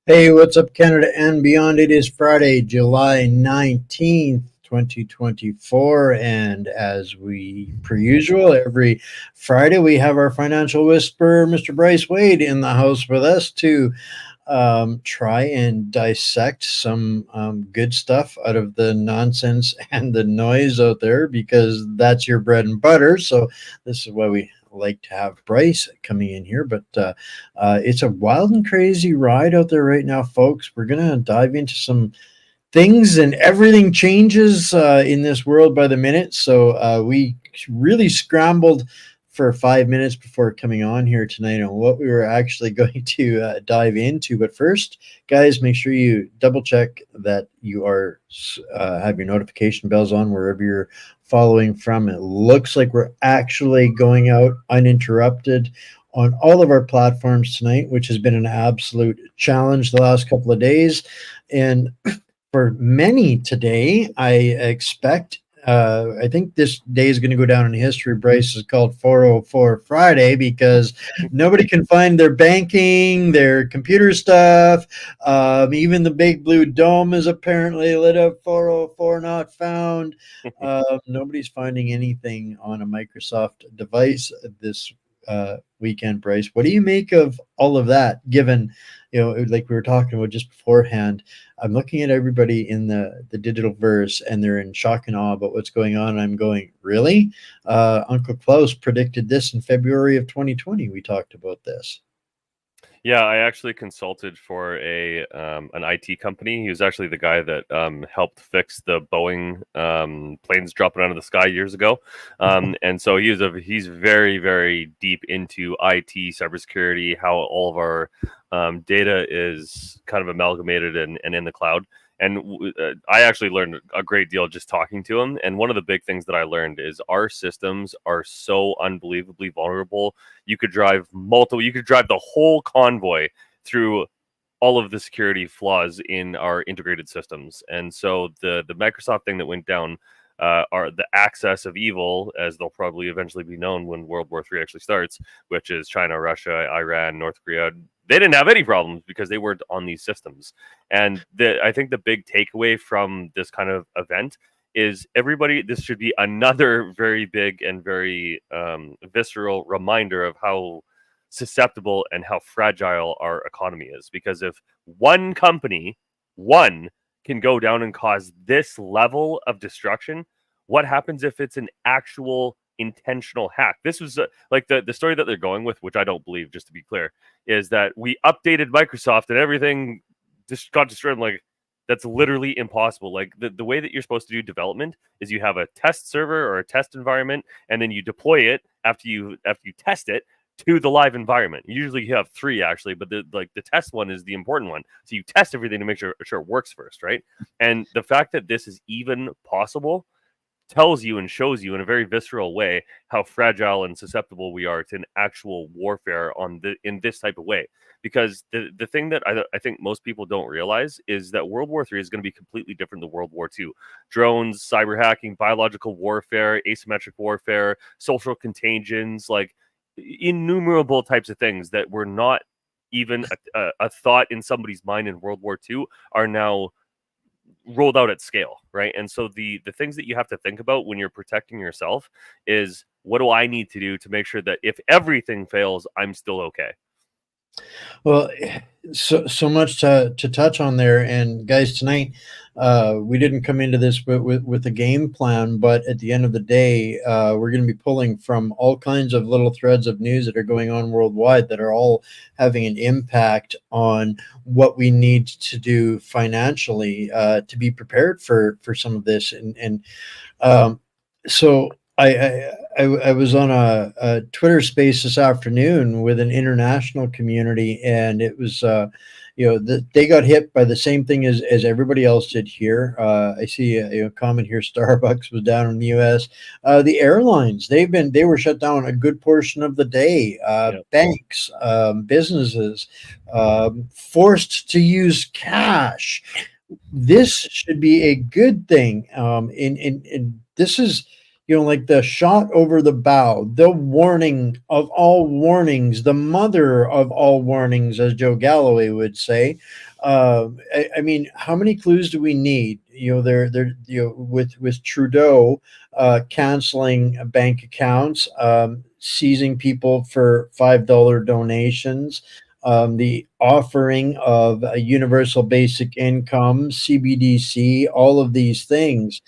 Hey, what's up, Canada and beyond? It is Friday, July 19th, 2024. And as per usual, every Friday we have our financial whisperer, Mr. Bryce Wade, in the house with us to try and dissect some good stuff out of the nonsense and the noise out there, because that's your bread and butter. So this is why we like to have Bryce coming in here. But it's a wild and crazy ride out there right now, folks. We're gonna dive into some things, and everything changes in this world by the minute. So we really scrambled for 5 minutes before coming on here tonight on what we were actually going to dive into. But first, guys, make sure you double check that you are have your notification bells on wherever you're following from. It looks like we're actually going out uninterrupted on all of our platforms tonight, which has been an absolute challenge the last couple of days. And for many today, I expect, I think this day is going to go down in history. Bryce is called 404 Friday, because nobody can find their banking, their computer stuff. Even the big blue dome is apparently lit up. 404 not found. Nobody's finding anything on a Microsoft device this weekend. Bryce, what do you make of all of that, given, like we were talking about just beforehand? I'm looking at everybody in the digital verse, and they're in shock and awe about what's going on. I'm going, really? Uncle Klaus predicted this in February of 2020. We talked about this. Yeah, I actually consulted for an IT company. He was actually the guy that helped fix the Boeing planes dropping out of the sky years ago. And so he's very, very deep into IT, cybersecurity, how all of our data is kind of amalgamated and in the cloud. And I actually learned a great deal just talking to him. And one of the big things that I learned is our systems are so unbelievably vulnerable. You could drive the whole convoy through all of the security flaws in our integrated systems. And so the Microsoft thing that went down are the axis of evil, as they'll probably eventually be known when World War III actually starts, which is China, Russia, Iran, North Korea. They didn't have any problems because they weren't on these systems. And I think the big takeaway from this kind of event is this should be another very big and very visceral reminder of how susceptible and how fragile our economy is. Because if one company, can go down and cause this level of destruction, what happens if it's an actual intentional hack? This was like the story that they're going with, which I don't believe, just to be clear, is that we updated Microsoft and everything just got destroyed. Like, that's literally impossible. Like, the way that you're supposed to do development is you have a test server or a test environment, and then you deploy it after you test it to the live environment. Usually you have three, actually, but the test one is the important one. So you test everything to make sure it works first, right? And the fact that this is even possible tells you and shows you in a very visceral way how fragile and susceptible we are to an actual warfare in this type of way. Because the thing that I think most people don't realize is that World War III is going to be completely different than World War II. Drones, cyber hacking, biological warfare, asymmetric warfare, social contagions, like innumerable types of things that were not even a thought in somebody's mind in World War II are now rolled out at scale, right? And so the things that you have to think about when you're protecting yourself is, what do I need to do to make sure that if everything fails, I'm still okay? Well, so much to touch on there, and guys, tonight we didn't come into this with a game plan, but at the end of the day, we're going to be pulling from all kinds of little threads of news that are going on worldwide that are all having an impact on what we need to do financially to be prepared for some of this, and um, so I was on a Twitter space this afternoon with an international community, and it was, they got hit by the same thing as everybody else did here. I see a comment here: Starbucks was down in the U.S. The airlines, they were shut down a good portion of the day. Yeah. Banks, businesses, forced to use cash. This should be a good thing. In this is, like the shot over the bow, the warning of all warnings, the mother of all warnings, as Joe Galloway would say. I mean, how many clues do we need? They're with Trudeau canceling bank accounts, seizing people for $5 donations, the offering of a universal basic income, CBDC, all of these things.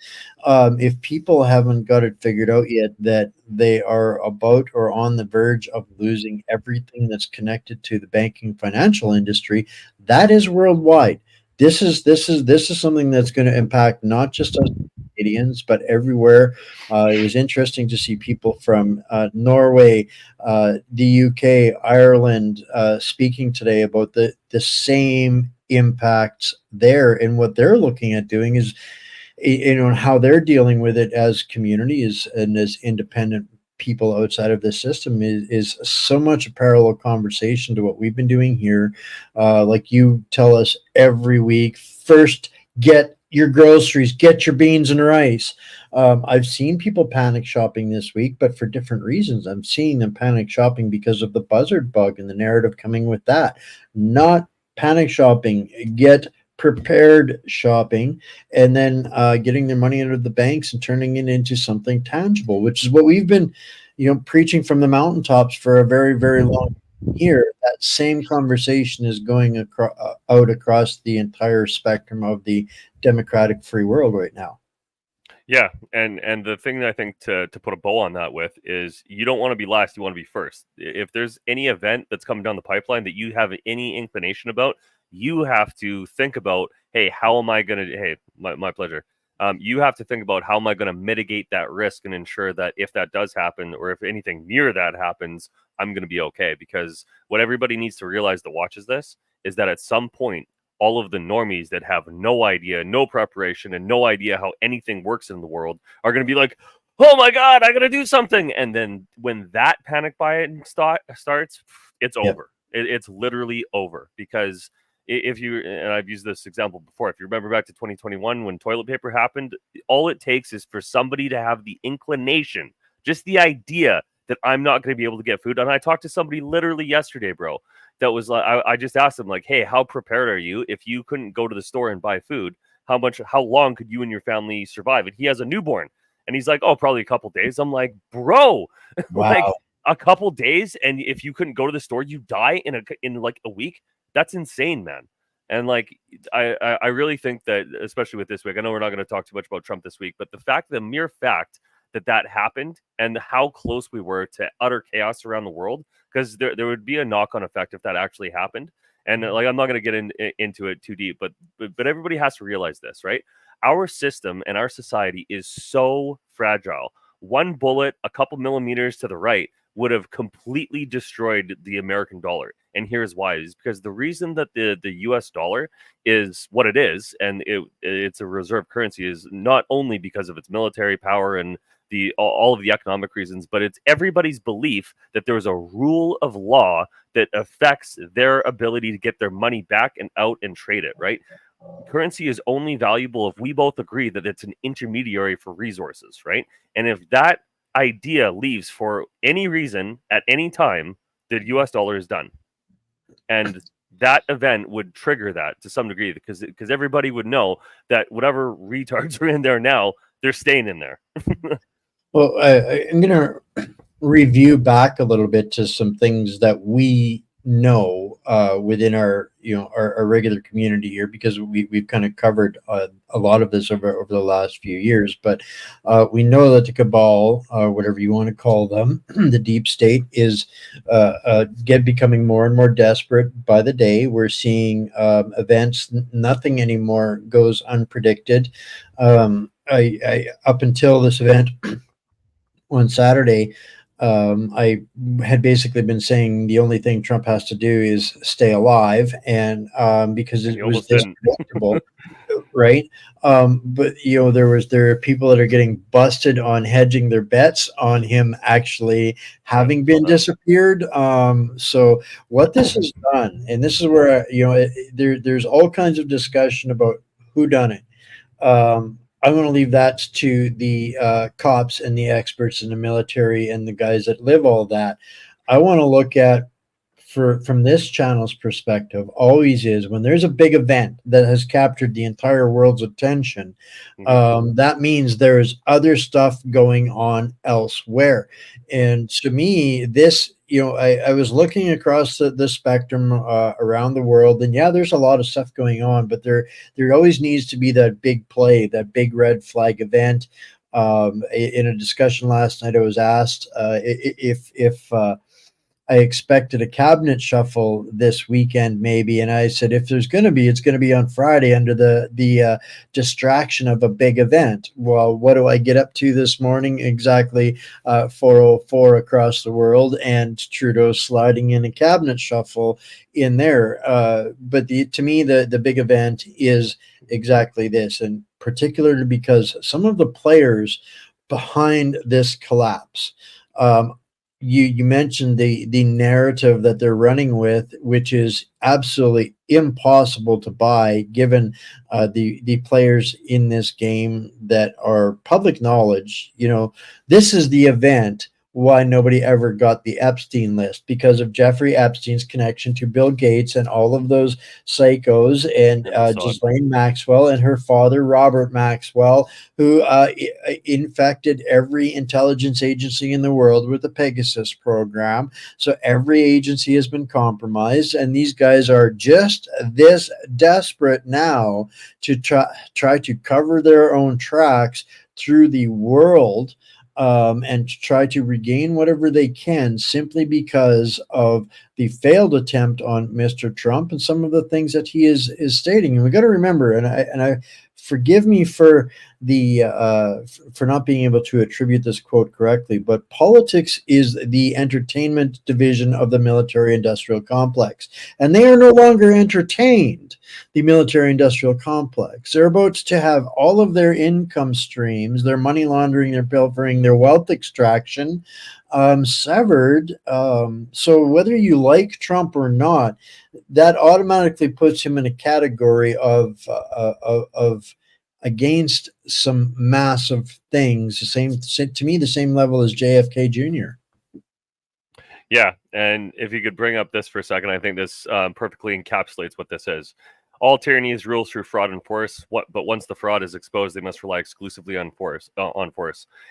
If people haven't got it figured out yet that they are about or on the verge of losing everything that's connected to the banking financial industry, that is worldwide. This is something that's going to impact not just us Canadians, but everywhere. It was interesting to see people from Norway, the UK, Ireland, speaking today about the same impacts there, and what they're looking at doing is, and how they're dealing with it as communities and as independent people outside of the system is so much a parallel conversation to what we've been doing here. Like you tell us every week, first get your groceries, get your beans and rice. I've seen people panic shopping this week, but for different reasons. I'm seeing them panic shopping because of the buzzard bug and the narrative coming with that. Not panic shopping, get prepared shopping, and then getting their money into the banks and turning it into something tangible, which is what we've been, preaching from the mountaintops for a very, very long time here. That same conversation is going out across the entire spectrum of the democratic free world right now. Yeah, and the thing that I think to put a bow on that with is you don't want to be last, you want to be first. If there's any event that's coming down the pipeline that you have any inclination about, you have to think about, hey, how am I going to? Hey, my pleasure. You have to think about how am I going to mitigate that risk and ensure that if that does happen, or if anything near that happens, I'm going to be okay. Because what everybody needs to realize that watches this is that at some point, all of the normies that have no idea, no preparation, and no idea how anything works in the world are going to be like, oh my God, I got to do something. And then when that panic buying starts, it's Yep. over. It's literally over. Because if you, and I've used this example before, if you remember back to 2021 when toilet paper happened, all it takes is for somebody to have the inclination, just the idea that I'm not going to be able to get food. And I talked to somebody literally yesterday, bro, that was like, I just asked him, like, hey, how prepared are you if you couldn't go to the store and buy food? How long could you and your family survive? And he has a newborn, and he's like, oh, probably a couple days. I'm like, bro, like Wow. a couple days, and if you couldn't go to the store, you die in like a week. That's insane, man. And like, I really think that, especially with this week, I know we're not going to talk too much about Trump this week, but the mere fact that happened and how close we were to utter chaos around the world, because there would be a knock-on effect if that actually happened. And like, I'm not going to get into it too deep, but everybody has to realize this, right? Our system and our society is so fragile. One bullet, a couple millimeters to the right, would have completely destroyed the American dollar. And here's why: is because the reason that the US dollar is what it is, and it's a reserve currency, is not only because of its military power and all of the economic reasons, but it's everybody's belief that there's a rule of law that affects their ability to get their money back and out and trade it, right? Currency is only valuable if we both agree that it's an intermediary for resources, right? And if that idea leaves for any reason at any time, the US dollar is done. And that event would trigger that to some degree, because everybody would know that whatever retards are in there now, they're staying in there. Well, I'm going to review back a little bit to some things that we know within our our regular community here, because we've kind of covered a lot of this over the last few years. But we know that the cabal, whatever you want to call them, the deep state, is becoming more and more desperate by the day. We're seeing events. Nothing anymore goes unpredicted. I up until this event on Saturday, I had basically been saying the only thing Trump has to do is stay alive, and because And he it was almost this didn't. predictable, right? But there are people that are getting busted on hedging their bets on him actually Yeah, having saw been that. disappeared. So what this has done, and this is where there's all kinds of discussion about who done it. I'm going to leave that to the cops and the experts in the military and the guys that live all that. I want to look at, from this channel's perspective, always is when there's a big event that has captured the entire world's attention. Hmm. That means there's other stuff going on elsewhere. And to me, this, I was looking across the spectrum around the world, and yeah, there's a lot of stuff going on, but there always needs to be that big play, that big red flag event. In a discussion last night, I was asked if I expected a cabinet shuffle this weekend, maybe, and I said if there's going to be, it's going to be on Friday under the distraction of a big event. Well, what do I get up to this morning? Exactly 4:04 across the world, and Trudeau sliding in a cabinet shuffle in there. But to me, the big event is exactly this, and particularly because some of the players behind this collapse. Um, you mentioned the narrative that they're running with, which is absolutely impossible to buy, given the players in this game that are public knowledge. This is the event why nobody ever got the Epstein list, because of Jeffrey Epstein's connection to Bill Gates and all of those psychos, and Yep, I saw it. Ghislaine Maxwell and her father Robert Maxwell, who infected every intelligence agency in the world with the Pegasus program. So every agency has been compromised, and these guys are just this desperate now to try to cover their own tracks through the world, and to try to regain whatever they can, simply because of the failed attempt on Mr. Trump and some of the things that he is stating. And we got to remember, and I forgive me for for not being able to attribute this quote correctly, but politics is the entertainment division of the military industrial complex, and they are no longer entertained. The military industrial complex, they're about to have all of their income streams, their money laundering, their pilfering, their wealth extraction, severed. So whether you like Trump or not, that automatically puts him in a category of against some massive things, to me, the same level as JFK Jr. Yeah, and if you could bring up this for a second, I think this perfectly encapsulates what this is. All tyrannies rules through fraud and force. But once the fraud is exposed, they must rely exclusively on force.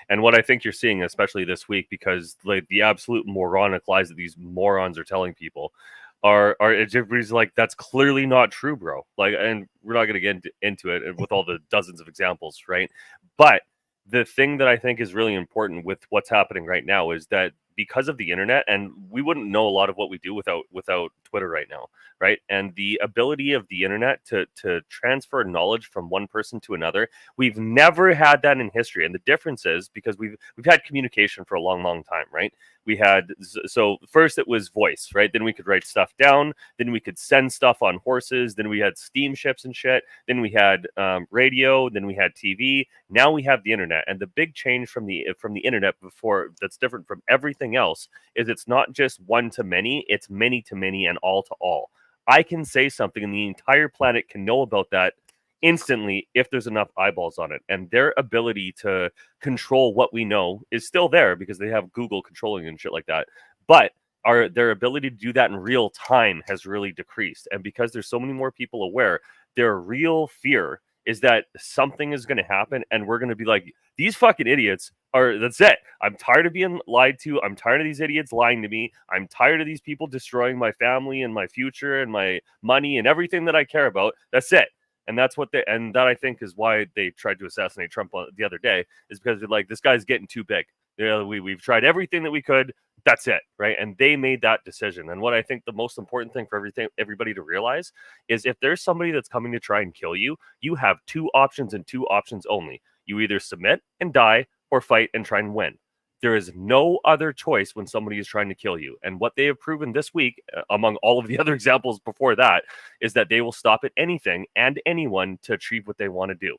And what I think you're seeing, especially this week, because like the absolute moronic lies that these morons are telling people, are everybody's like, that's clearly not true, bro. Like, and we're not going to get into it with all the dozens of examples, right? But the thing that I think is really important with what's happening right now is that because of the internet, and we wouldn't know a lot of what we do without Twitter right now, right? And the ability of the internet to transfer knowledge from one person to another, we've never had that in history. And the difference is because we've had communication for a long time, right? We had, so first it was voice, right? Then we could write stuff down, then we could send stuff on horses, then we had steamships and shit, then we had radio, then we had TV. Now we have the internet. And the big change from the internet before, that's different from everything else, is it's not just one to many, it's many to many and all to all. I can say something and the entire planet can know about that instantly if there's enough eyeballs on it. And their ability to control what we know is still there because they have Google controlling and shit like that. But their ability to do that in real time has really decreased. And because there's so many more people aware, their real fear is that something is going to happen and we're going to be like, these fucking idiots are, that's it. I'm tired of being lied to. I'm tired of these idiots lying to me. I'm tired of these people destroying my family and my future and my money and everything that I care about. That's it. And that's what they, and that I think is why they tried to assassinate Trump the other day, is because they're like, this guy's getting too big. You know, we've tried everything that we could. That's it, right? And they made that decision. And what I think the most important thing for everybody to realize is, if there's somebody that's coming to try and kill you, you have two options and two options only. You either submit and die, or fight and try and win. There is no other choice when somebody is trying to kill you. And what they have proven this week, among all of the other examples before that, is that they will stop at anything and anyone to achieve what they want to do.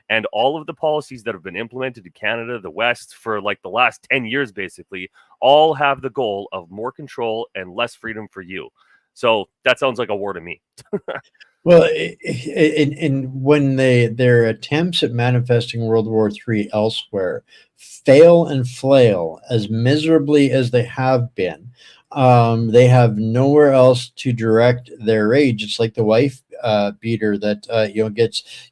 And all of the policies that have been implemented in Canada, the West, for like the last 10 years, basically, all have the goal of more control and less freedom for you. So that sounds like a war to me. Well, in when their attempts at manifesting World War III elsewhere fail and flail as miserably as they have been, they have nowhere else to direct their rage. It's like the wife beater that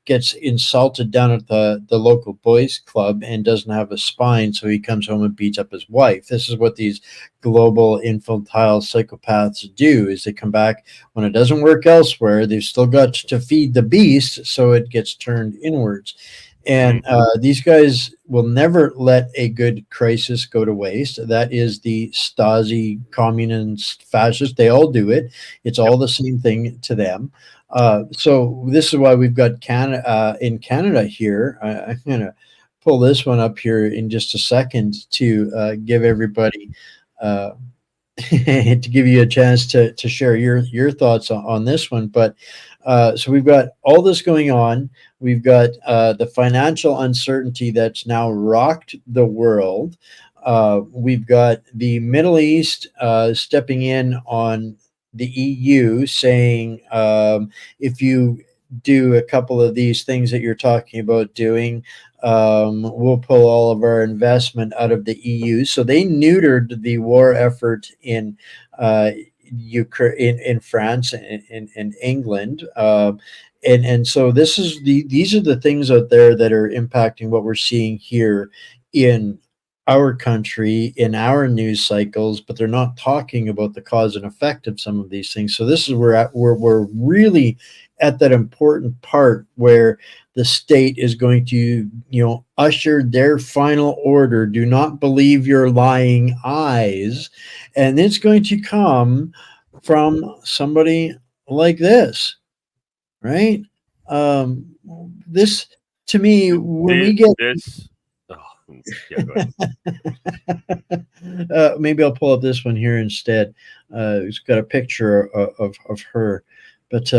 gets insulted down at the local boys club and doesn't have a spine, so he comes home and beats up his wife. This is what these global infantile psychopaths do, is they come back when it doesn't work elsewhere. They've still got to feed the beast, so it gets turned inwards. And these guys will never let a good crisis go to waste. That is the Stasi, communist, fascist. They all do it. It's all the same thing to them. So this is why we've got Canada in Canada here. I'm going to pull this one up here in just a second to give everybody to give you a chance to share your thoughts on this one. But so we've got all this going on. We've got the financial uncertainty that's now rocked the world. We've got the Middle East stepping in on the EU, saying if you do a couple of these things that you're talking about doing, we'll pull all of our investment out of the EU. So they neutered the war effort in Ukraine, in France, in England. And so these are the things out there that are impacting what we're seeing here in our country, in our news cycles, but they're not talking about the cause and effect of some of these things. So this is where we're really at that important part where the state is going to, usher their final order. Do not believe your lying eyes. And it's going to come from somebody like this, right? This, to me, when we get this, yeah, go ahead. Maybe I'll pull up this one here instead. It's got a picture of her, but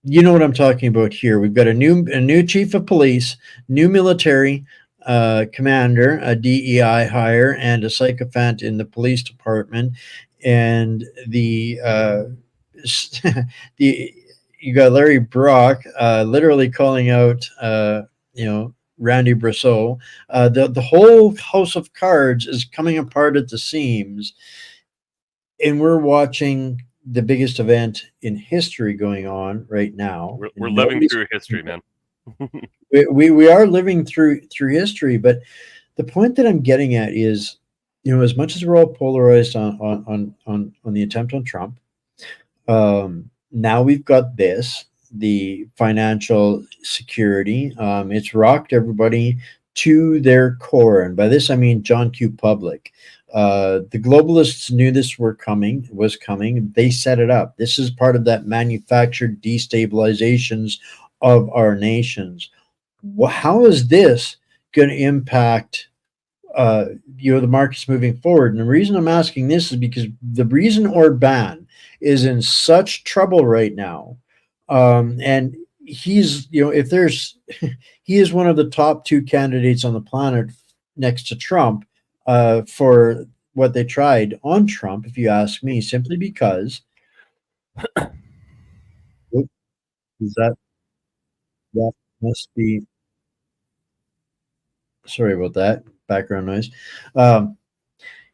you know what I'm talking about here. We've got a new chief of police, new military commander, a DEI hire, and a sycophant in the police department, and the you got Larry Brock literally calling out Randy Brasseau. The whole house of cards is coming apart at the seams, and we're watching the biggest event in history going on right now. We're living through history, man. we are living through history, but the point that I'm getting at is, as much as we're all polarized on the attempt on Trump, now we've got the financial security. It's rocked everybody to their core, and by this I mean John Q. Public. The globalists knew this was coming. They set it up. This is part of that manufactured destabilizations of our nations. How is this going to impact the markets moving forward? And the reason I'm asking this is because the reason Orban is in such trouble right now, and he's if there's he is one of the top two candidates on the planet next to Trump for what they tried on Trump, if you ask me, simply because that must be, sorry about that background noise.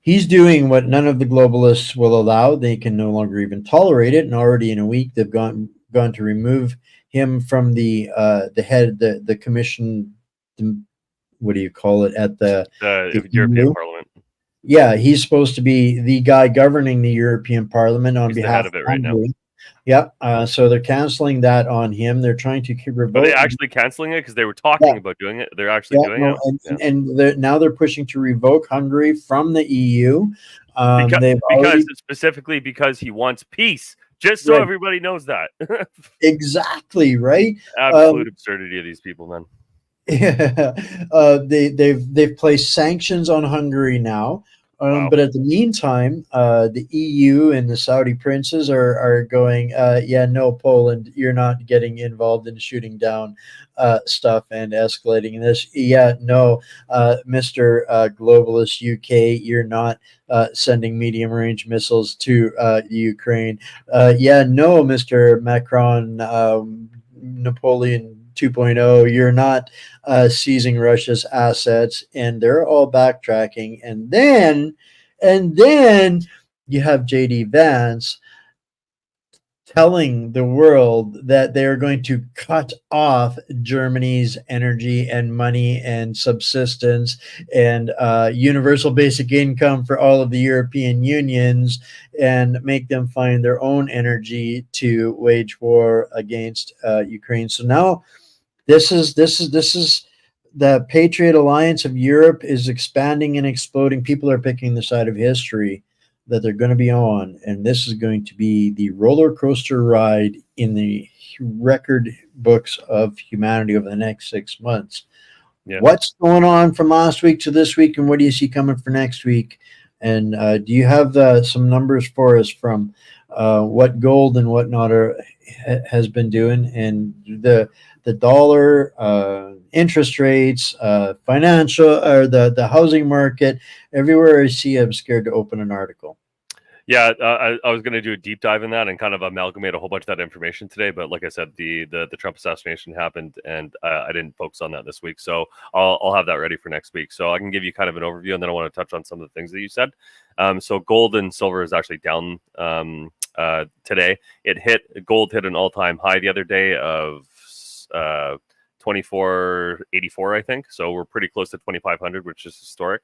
He's doing what none of the globalists will allow. They can no longer even tolerate it, and already in a week they've gone to remove him from the head, the commission, what do you call it, at the European EU? Parliament. Yeah, he's supposed to be the guy governing the European Parliament on He's the head behalf of it of right now. Hungary. Yeah, so they're canceling that on him. They're trying to Are they revoke. actually canceling it? Because they were Yeah, talking about doing it. They're actually yeah, doing no, it. Yeah. now they're pushing to revoke Hungary from the EU. They've Because already specifically because he wants peace. Just so right, everybody knows that. exactly right. Absolute absurdity of these people, man. Yeah, they've placed sanctions on Hungary now. Wow. But at the meantime, the EU and the Saudi princes are going, yeah, no, Poland, you're not getting involved in shooting down stuff and escalating this. Yeah, no, Mr. Globalist UK, you're not sending medium range missiles to Ukraine. Yeah, no, Mr. Macron, Napoleon 2.0, you're not seizing Russia's assets, and they're all backtracking. And then you have JD Vance telling the world that they are going to cut off Germany's energy and money and subsistence and universal basic income for all of the European unions, and make them find their own energy to wage war against Ukraine. So now this is the Patriot Alliance of Europe is expanding and exploding. People are picking the side of history that they're going to be on, and this is going to be the roller coaster ride in the record books of humanity over the next 6 months. Yeah. What's going on from last week to this week, and what do you see coming for next week? And do you have some numbers for us from what gold and whatnot has been doing, and the dollar, interest rates, financial, or the housing market? Everywhere I see, I'm scared to open an article. Yeah, I was going to do a deep dive in that and kind of amalgamate a whole bunch of that information today. But like I said, the Trump assassination happened, and I didn't focus on that this week. So I'll have that ready for next week. So I can give you kind of an overview, and then I want to touch on some of the things that you said. So gold and silver is actually down today. Gold hit an all-time high the other day of 2484, I think. So we're pretty close to 2500, which is historic.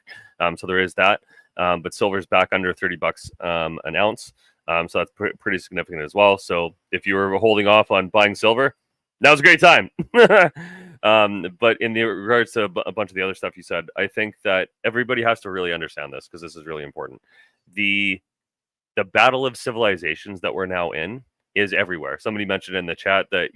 So there is that. But silver's back under $30 an ounce. So that's pretty significant as well. So if you were holding off on buying silver, now's a great time. But in regards to a bunch of the other stuff you said, I think that everybody has to really understand this, because this is really important. The battle of civilizations that we're now in is everywhere. Somebody mentioned in the chat that,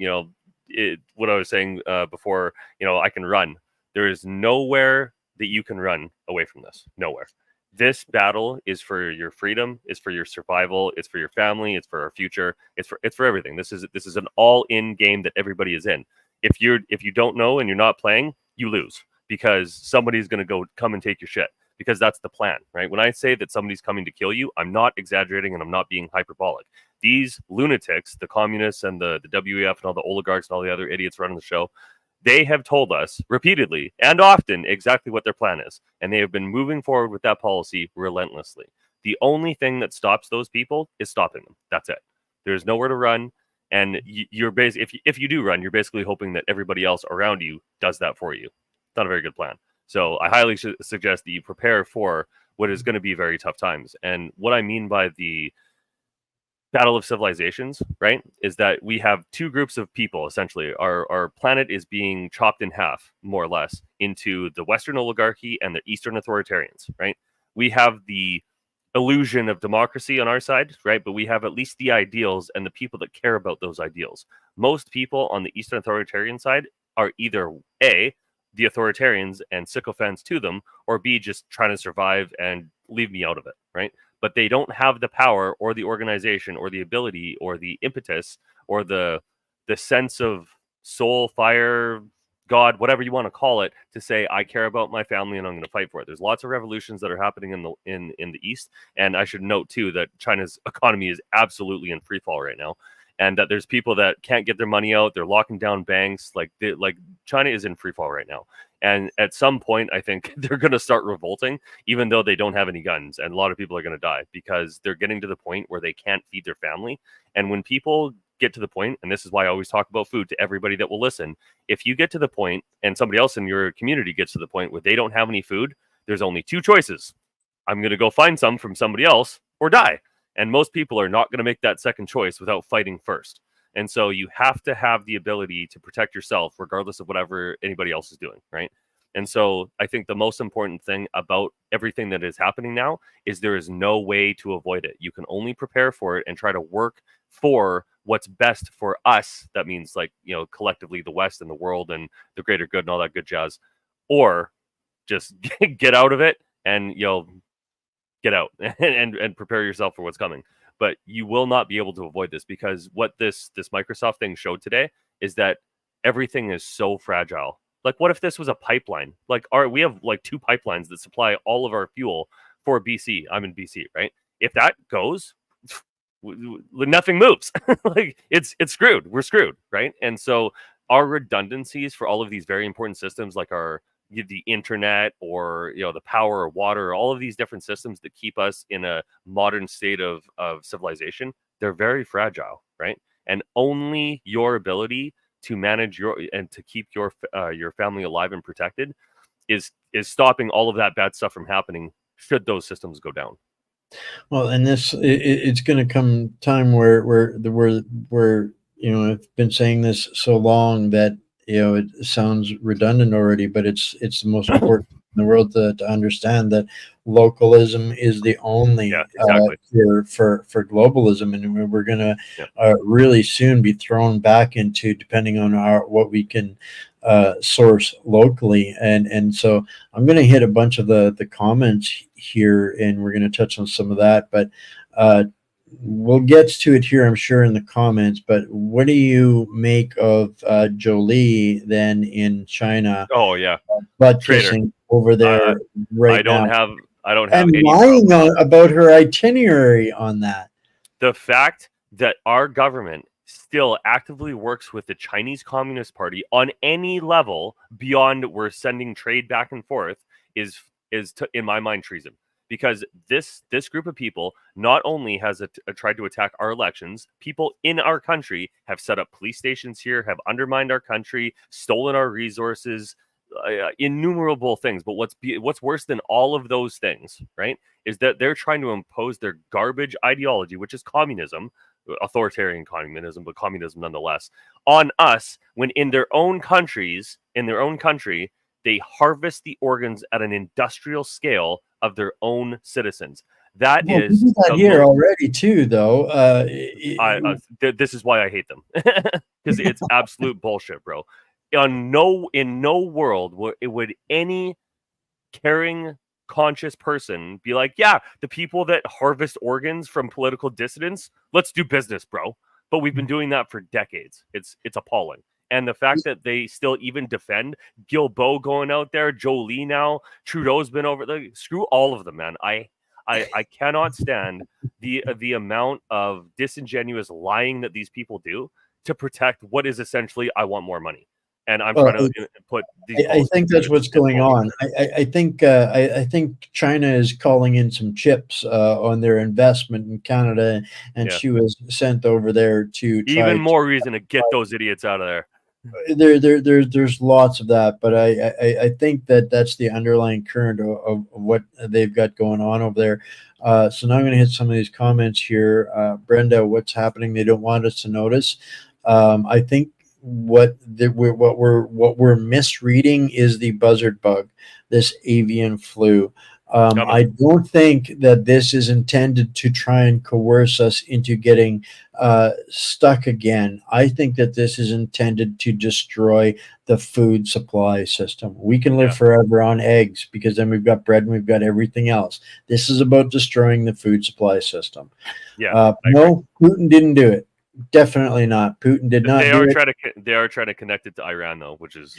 what I was saying before, I can run. There is nowhere that you can run away from this. Nowhere. This battle is for your freedom, is for your survival, it's for your family, it's for our future, it's for everything. This is an all-in game that everybody is in. If you don't know and you're not playing, you lose, because somebody's going to come and take your shit, because that's the plan, right? When I say that somebody's coming to kill you, I'm not exaggerating, and I'm not being hyperbolic. These lunatics, the communists and the WEF and all the oligarchs and all the other idiots running the show, they have told us repeatedly and often exactly what their plan is, and they have been moving forward with that policy relentlessly. The only thing that stops those people is stopping them. That's it. There's nowhere to run, and you're basically, if you do run, you're basically hoping that everybody else around you does that for you. It's not a very good plan. So I highly suggest that you prepare for what is going to be very tough times. And what I mean by the battle of civilizations, right, is that we have two groups of people. Essentially, our planet is being chopped in half, more or less, into the Western oligarchy and the Eastern authoritarians, right? We have the illusion of democracy on our side, right? But we have at least the ideals and the people that care about those ideals. Most people on the Eastern authoritarian side are either A, the authoritarians and sycophants to them, or B, just trying to survive and leave me out of it, right? But they don't have the power or the organization or the ability or the impetus or the sense of soul, fire, God, whatever you want to call it, to say, I care about my family and I'm going to fight for it. There's lots of revolutions that are happening in the East. And I should note, too, that China's economy is absolutely in free fall right now. And that there's people that can't get their money out. They're locking down banks. Like China is in free fall right now. And at some point, I think they're going to start revolting, even though they don't have any guns. And a lot of people are going to die because they're getting to the point where they can't feed their family. And when people get to the point, and this is why I always talk about food to everybody that will listen. If you get to the point and somebody else in your community gets to the point where they don't have any food, there's only two choices. I'm going to go find some from somebody else or die. And most people are not going to make that second choice without fighting first. And so you have to have the ability to protect yourself regardless of whatever anybody else is doing, right? And so I think the most important thing about everything that is happening now is there is no way to avoid it. You can only prepare for it and try to work for what's best for us. That means, like, you know, collectively the West and the world and the greater good and all that good jazz, or just get out of it and, you know, get out and prepare yourself for what's coming. But you will not be able to avoid this, because what this Microsoft thing showed today is that everything is so fragile. Like, what if this was a pipeline? Like, we have like 2 pipelines that supply all of our fuel for BC. I'm in BC, right? If that goes, nothing moves. Like, it's screwed. We're screwed, right? And so our redundancies for all of these very important systems, like the internet, or, you know, the power or water, all of these different systems that keep us in a modern state of civilization, they're very fragile, right? And only your ability to manage and to keep your family alive and protected is stopping all of that bad stuff from happening should those systems go down. Well, and it's going to come time where you know, I've been saying this so long that, you know, it sounds redundant already, but it's the most important in the world to understand that localism is the only cure for globalism, and we're going to really soon be thrown back into depending on what we can source locally, and so I'm going to hit a bunch of the comments here, and we're going to touch on some of that, but we'll get to it here, I'm sure, in the comments. But what do you make of Jolie then in China? Oh yeah, butt kissing over there right now. I don't have and any lying about her itinerary on that. The fact that our government still actively works with the Chinese Communist Party on any level beyond we're sending trade back and forth is in my mind treason. Because this group of people not only has tried to attack our elections, people in our country have set up police stations here, have undermined our country, stolen our resources, innumerable things. But what's worse than all of those things, right, is that they're trying to impose their garbage ideology, which is communism, authoritarian communism, but communism nonetheless, on us, when in their own country, they harvest the organs at an industrial scale of their own citizens. That is we do that here already too, though. This is why I hate them, because it's absolute bullshit, bro. In no world would any caring, conscious person be like, yeah, the people that harvest organs from political dissidents, let's do business, bro. But we've been doing that for decades. It's appalling. And the fact that they still even defend Guilbeault going out there, Jolie now, Trudeau's been over there. Screw all of them, man. I cannot stand the amount of disingenuous lying that these people do to protect what is essentially, I want more money. And I'm trying to put these. I think that's what's going on. I think China is calling in some chips on their investment in Canada, and she was sent over there to even more reason to get those idiots out of there. There's lots of that, but I think that's the underlying current of what they've got going on over there. So now I'm going to hit some of these comments here. Brenda, what's happening? They don't want us to notice. I think what we're misreading is the buzzard bug, this avian flu. I don't think that this is intended to try and coerce us into getting stuck again. I think that this is intended to destroy the food supply system. We can live forever on eggs because then we've got bread and we've got everything else. This is about destroying the food supply system. No, Putin didn't do it. Definitely not. Putin did not. They are trying to connect it to Iran, though, which is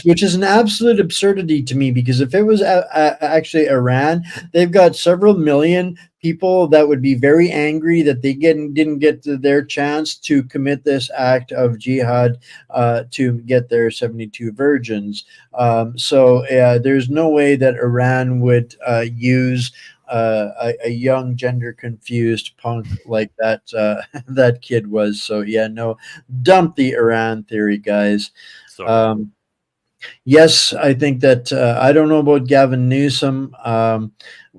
which is an absolute absurdity to me. Because if it was actually Iran, they've got several million people that would be very angry that they didn't get their chance to commit this act of jihad to get their 72 virgins. So there's no way that Iran would use a young gender confused punk like that that kid was. So yeah, no, dump the Iran theory, guys. Sorry. Yes, I think that I don't know about Gavin Newsom.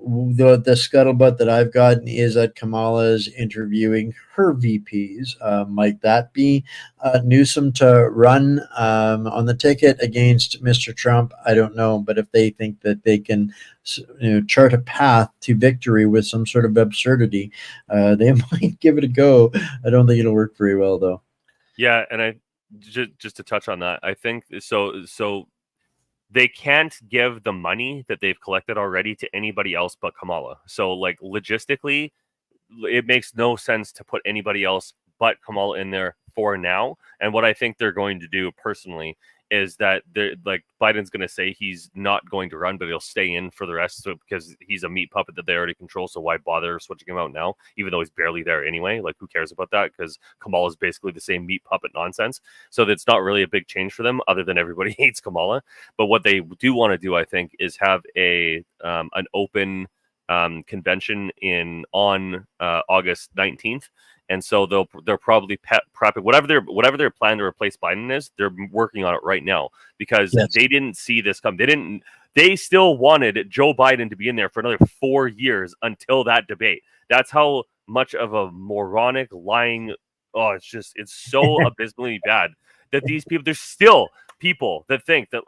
The scuttlebutt that I've gotten is that Kamala is interviewing her VPs. Might that be Newsom to run on the ticket against Mr. Trump? I don't know, but if they think that they can, chart a path to victory with some sort of absurdity, they might give it a go. I don't think it'll work very well, though. Yeah, and I just to touch on that, I think so they can't give the money that they've collected already to anybody else but Kamala. So like logistically, it makes no sense to put anybody else but Kamala in there for now. And what I think they're going to do personally is that they're like Biden's going to say he's not going to run, but he'll stay in for the rest. So because he's a meat puppet that they already control, so why bother switching him out now, even though he's barely there anyway? Like who cares about that? Because Kamala is basically the same meat puppet nonsense. So that's not really a big change for them, other than everybody hates Kamala. But what they do want to do, I think, is have an open convention on August 19th. And so they're probably prepping whatever their plan to replace Biden is. They're working on it right now because they didn't see this come. They still wanted Joe Biden to be in there for another 4 years until that debate. That's how much of a moronic lying. Oh, it's so abysmally bad that these people. There's still people that think that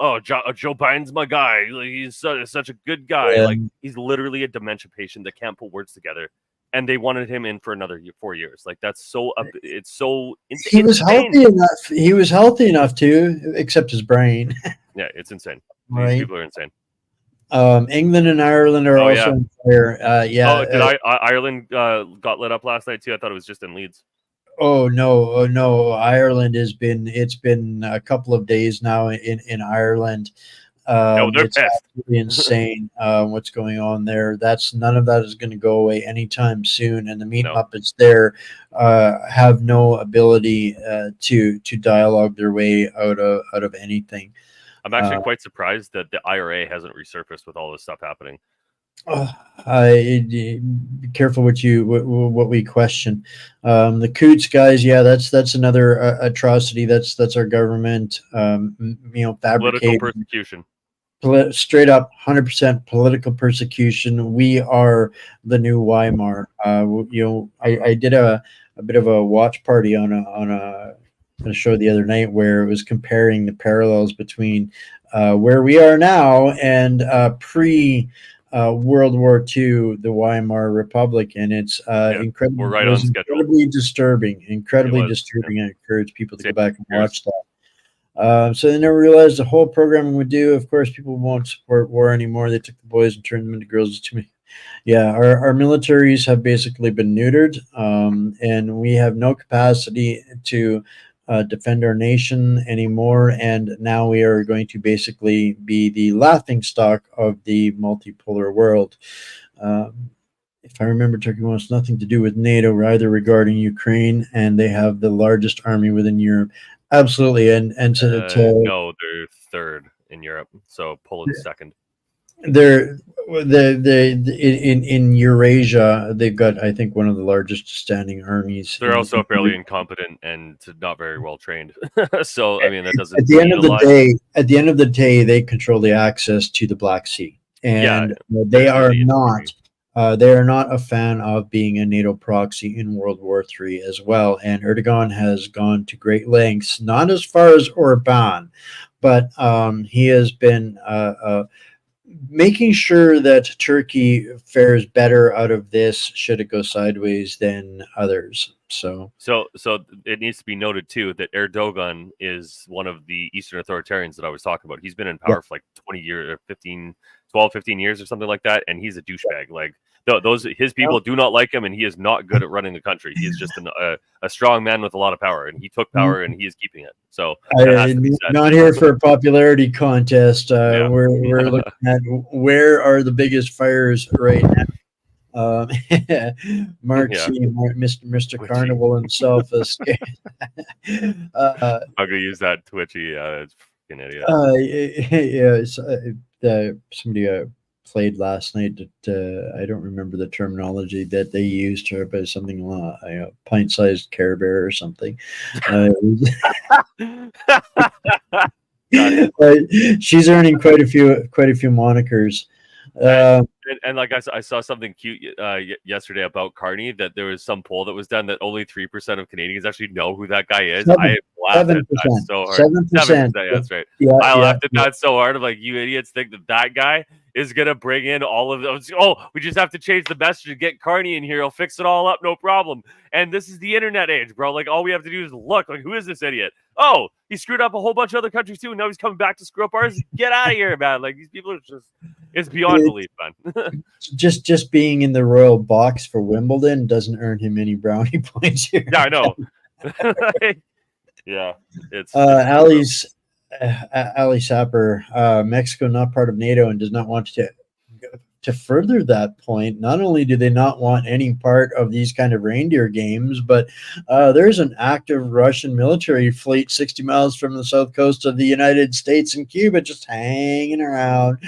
Joe Biden's my guy. He's such a good guy. Like he's literally a dementia patient that can't put words together. And they wanted him in for another 4 years. Like that's so. It's so. He was healthy enough. He was healthy enough to, except his brain. Yeah, it's insane. Right? These people are insane. England and Ireland are also on fire. Yeah. Oh, did Ireland got lit up last night too? I thought it was just in Leeds. Oh no! Ireland has been. It's been a couple of days now in Ireland. It's absolutely insane what's going on there. None of that is going to go away anytime soon. And the meat puppets there have no ability to dialogue their way out of anything. I'm actually quite surprised that the IRA hasn't resurfaced with all this stuff happening. Be careful what we question. The Coots guys, yeah, that's another atrocity. That's our government, fabricating political persecution. Straight up 100% political persecution. We are the new Weimar. I did a bit of a watch party on a show the other night where it was comparing the parallels between where we are now and pre World War II, the Weimar Republic, and it's incredibly disturbing. Incredibly disturbing. I encourage people to go back and watch that. So they never realized the whole programming would do. Of course, people won't support war anymore. They took the boys and turned them into girls. It's too many. Yeah, our militaries have basically been neutered, and we have no capacity to defend our nation anymore. And now we are going to basically be the laughingstock of the multipolar world. If I remember, Turkey wants nothing to do with NATO, either regarding Ukraine, and they have the largest army within Europe. Absolutely, and no, they're third in Europe, so Poland's second. They're in Eurasia. They've got, I think, one of the largest standing armies. They're also fairly incompetent and not very well trained. So I mean, that doesn't. At the end of the day, they control the access to the Black Sea, and they are not. They are not a fan of being a NATO proxy in World War III as well. And Erdogan has gone to great lengths, not as far as Orban, but he has been making sure that Turkey fares better out of this should it go sideways than others. So it needs to be noted too that Erdogan is one of the Eastern authoritarians that I was talking about. He's been in power for like 20 years, 15 years or something like that, and he's a douchebag. Like his people do not like him, and he is not good at running the country. He is just a strong man with a lot of power, and he took power and he is keeping it. So not here for a popularity contest. We're looking at where are the biggest fires right now. Mark Yeah, C, Mr. twitchy. Carnival himself is uh, I'm gonna use that twitchy. It's fucking idiot. yeah, somebody played last night that I don't remember the terminology that they used her, but something pint-sized Care Bear or something. Gotcha. She's earning quite a few monikers. And, Uh, and like I saw something cute yesterday about Carney, that there was some poll that was done that only 3% of Canadians actually know who that guy is. I seven laughed at seven that percent, so hard. 7%. 7%, yeah, that's right. Yeah, I yeah, laughed at yeah. that so hard. I'm like, you idiots think that that guy is gonna bring in all of those. Oh, we just have to change the message and get Carney in here. He'll fix it all up, no problem. And this is the internet age, bro. Like, all we have to do is look. Like, who is this idiot? Oh, he screwed up a whole bunch of other countries too. And now he's coming back to screw up ours. Get out of here, man. Like, these people are just. It's beyond It, belief, man. just being in the royal box for Wimbledon doesn't earn him any brownie points here. Yeah, I know. Yeah, it's Ali Sapper, Mexico not part of NATO and does not want to further that point. Not only do they not want any part of these kind of reindeer games, but there's an active Russian military fleet 60 miles from the south coast of the United States and Cuba, just hanging around,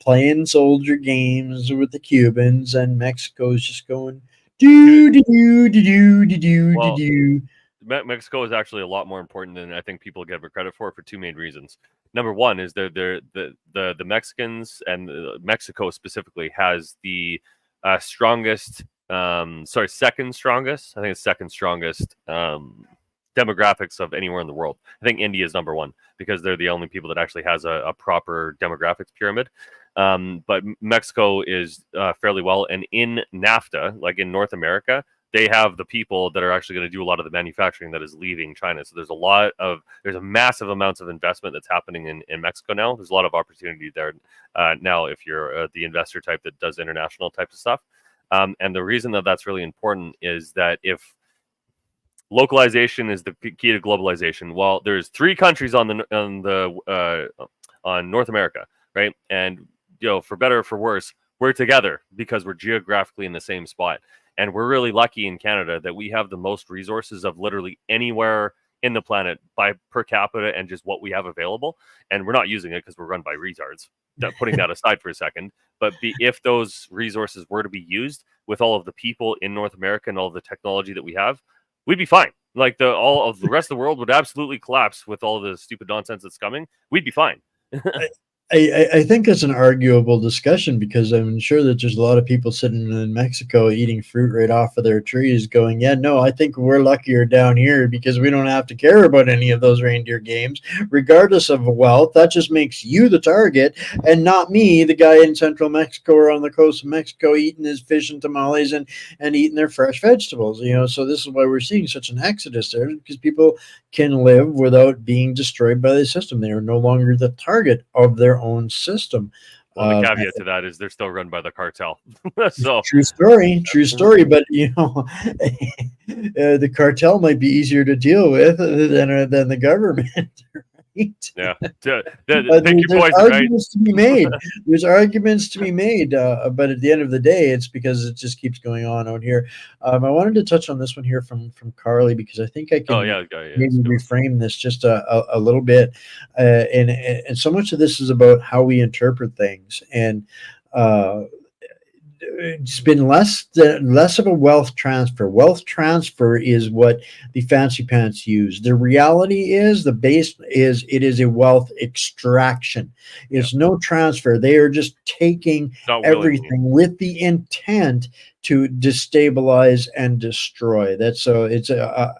playing soldier games with the Cubans, and Mexico's just going do do do do do do do well, do. Mexico is actually a lot more important than I think people give it credit for two main reasons. Number one is the Mexicans, and Mexico specifically has the strongest, second strongest. I think it's second strongest demographics of anywhere in the world. I think India is number one because they're the only people that actually has a proper demographics pyramid. But Mexico is fairly well, and in NAFTA, like in North America, they have the people that are actually going to do a lot of the manufacturing that is leaving China. So there's a massive amounts of investment that's happening in Mexico now. There's a lot of opportunity there now if you're the investor type that does international types of stuff. And the reason that that's really important is that if localization is the key to globalization, well, there's three countries on North America, right? And for better or for worse, we're together because we're geographically in the same spot. And we're really lucky in Canada that we have the most resources of literally anywhere in the planet by per capita and just what we have available. And we're not using it because we're run by retards. Putting that aside for a second, but if those resources were to be used with all of the people in North America and all of the technology that we have, we'd be fine. Like all of the rest of the world would absolutely collapse with all the stupid nonsense that's coming. We'd be fine. I think it's an arguable discussion because I'm sure that there's a lot of people sitting in Mexico eating fruit right off of their trees going, yeah, no, I think we're luckier down here because we don't have to care about any of those reindeer games, regardless of wealth. That just makes you the target and not me, the guy in central Mexico or on the coast of Mexico eating his fish and tamales and eating their fresh vegetables. So this is why we're seeing such an exodus there, because people can live without being destroyed by the system. They are no longer the target of their own system. Well, the caveat to that is they're still run by the cartel. So true story. But the cartel might be easier to deal with than the government. Right? Yeah, pick your poison, arguments to be made. There's arguments to be made, but at the end of the day, it's because it just keeps going on out here. I wanted to touch on this one here from Carly because I think I can maybe reframe this just a little bit, and so much of this is about how we interpret things, and it's been less of a wealth transfer. Wealth transfer is what the fancy pants use. The reality is the base is it is a wealth extraction. It's no transfer. They are just taking everything with the intent to destabilize and destroy.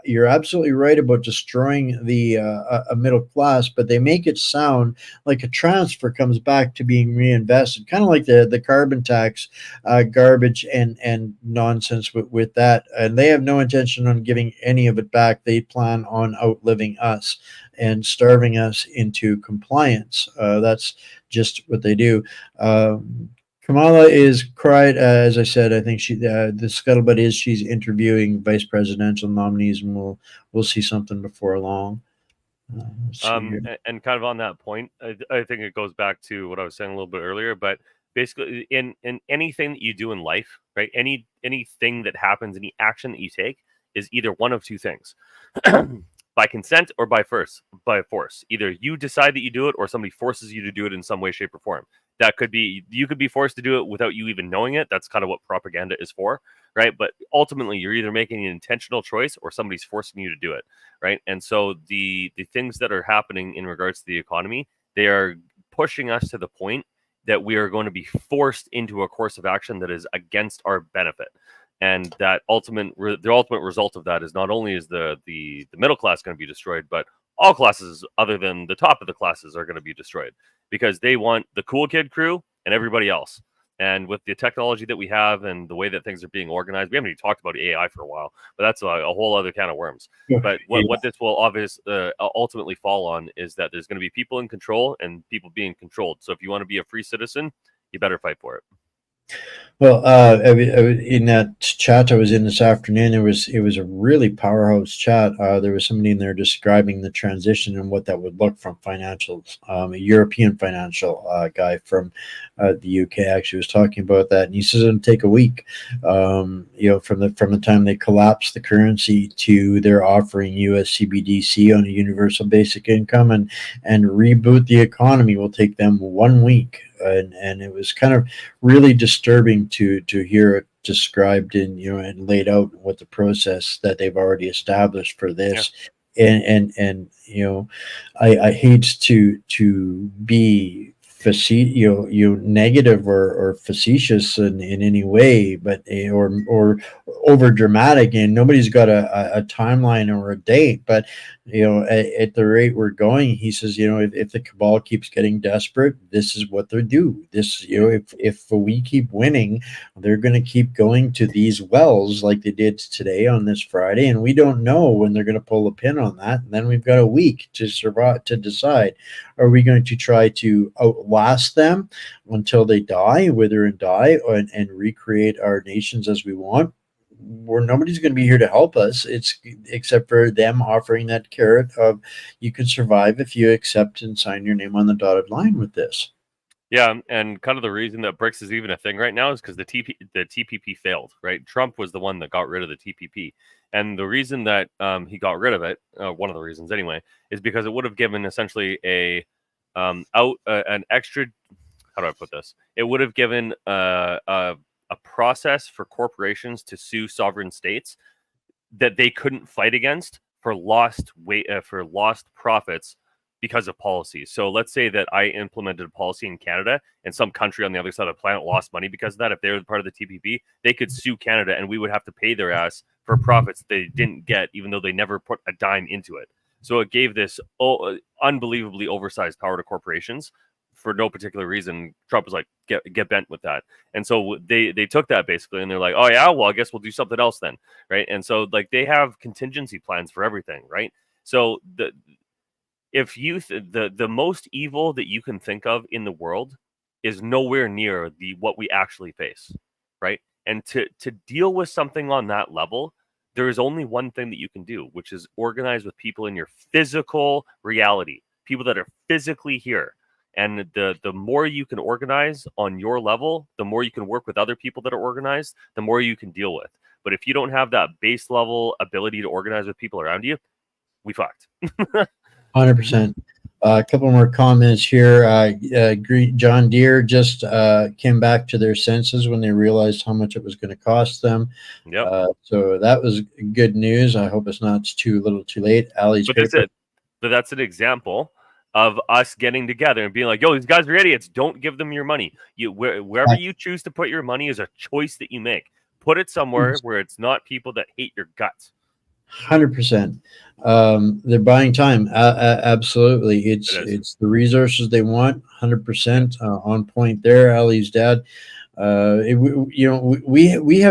You're absolutely right about destroying the a middle class, but they make it sound like a transfer comes back to being reinvested, kind of like the carbon tax garbage and nonsense with that. And they have no intention on giving any of it back. They plan on outliving us and starving us into compliance. That's just what they do. Kamala is cried, as I said. I think the scuttlebutt is she's interviewing vice presidential nominees, and we'll see something before long. And kind of on that point, I think it goes back to what I was saying a little bit earlier. But basically in anything that you do in life, right? Anything that happens, any action that you take is either one of two things. By consent or by force. Either you decide that you do it or somebody forces you to do it in some way, shape, or form. That could be, you could be forced to do it without you even knowing it. That's kind of what propaganda is for, right? But ultimately, you're either making an intentional choice or somebody's forcing you to do it, right? And so the things that are happening in regards to the economy, they are pushing us to the point that we are going to be forced into a course of action that is against our benefit. And that the ultimate result of that is not only is the middle class going to be destroyed, but all classes other than the top of the classes are going to be destroyed because they want the cool kid crew and everybody else. And with the technology that we have and the way that things are being organized, we haven't even talked about AI for a while, but that's a whole other can of worms. But what this will ultimately fall on is that there's going to be people in control and people being controlled. So if you want to be a free citizen, you better fight for it. Well, in that chat I was in this afternoon, it was a really powerhouse chat. There was somebody in there describing the transition and what that would look from financials. A European financial guy from the UK actually was talking about that, and he says it'll take a week. From the time they collapse the currency to they're offering US CBDC on a universal basic income and reboot the economy will take them 1 week. And it was kind of really disturbing to hear it described and laid out what the process that they've already established for this. Yeah. And I hate to be negative or facetious in any way, but or over dramatic, and nobody's got a timeline or a date, but at the rate we're going, he says, if the cabal keeps getting desperate, this is what they do. This, if we keep winning, they're going to keep going to these wells like they did today on this Friday, and we don't know when they're going to pull a pin on that. And then we've got a week to survive, to decide, are we going to try to outlast them until they die, wither and die, and recreate our nations as we want, where nobody's going to be here to help us, except for them offering that carrot of you can survive if you accept and sign your name on the dotted line with this. Yeah, and kind of the reason that BRICS is even a thing right now is because the TPP failed, right? Trump was the one that got rid of the TPP, and the reason that he got rid of it, one of the reasons anyway, is because it would have given essentially an extra. How do I put this? It would have given a process for corporations to sue sovereign states that they couldn't fight against for lost profits because of policies. So let's say that I implemented a policy in Canada and some country on the other side of the planet lost money because of that. If they were part of the TPP, they could sue Canada and we would have to pay their ass for profits they didn't get, even though they never put a dime into it. So it gave this unbelievably oversized power to corporations for no particular reason. Trump was like, get bent with that. And so they took that basically and they're like, oh yeah, well, I guess we'll do something else then. Right. And so like they have contingency plans for everything. Right. So the most evil that you can think of in the world is nowhere near what we actually face. Right. And to deal with something on that level, there is only one thing that you can do, which is organize with people in your physical reality, people that are physically here. And the more you can organize on your level, the more you can work with other people that are organized, the more you can deal with. But if you don't have that base level ability to organize with people around you, we fucked. 100%. A couple more comments here. John Deere just came back to their senses when they realized how much it was going to cost them. Yep. So that was good news. I hope it's not too little too late. Ali's but that's an example of us getting together and being like, yo, these guys are idiots. Don't give them your money. Wherever you choose to put your money is a choice that you make. Put it somewhere where it's not people that hate your guts. 100%. They're buying time. Absolutely. It's the resources they want. 100% on point there. Ali's dad. We have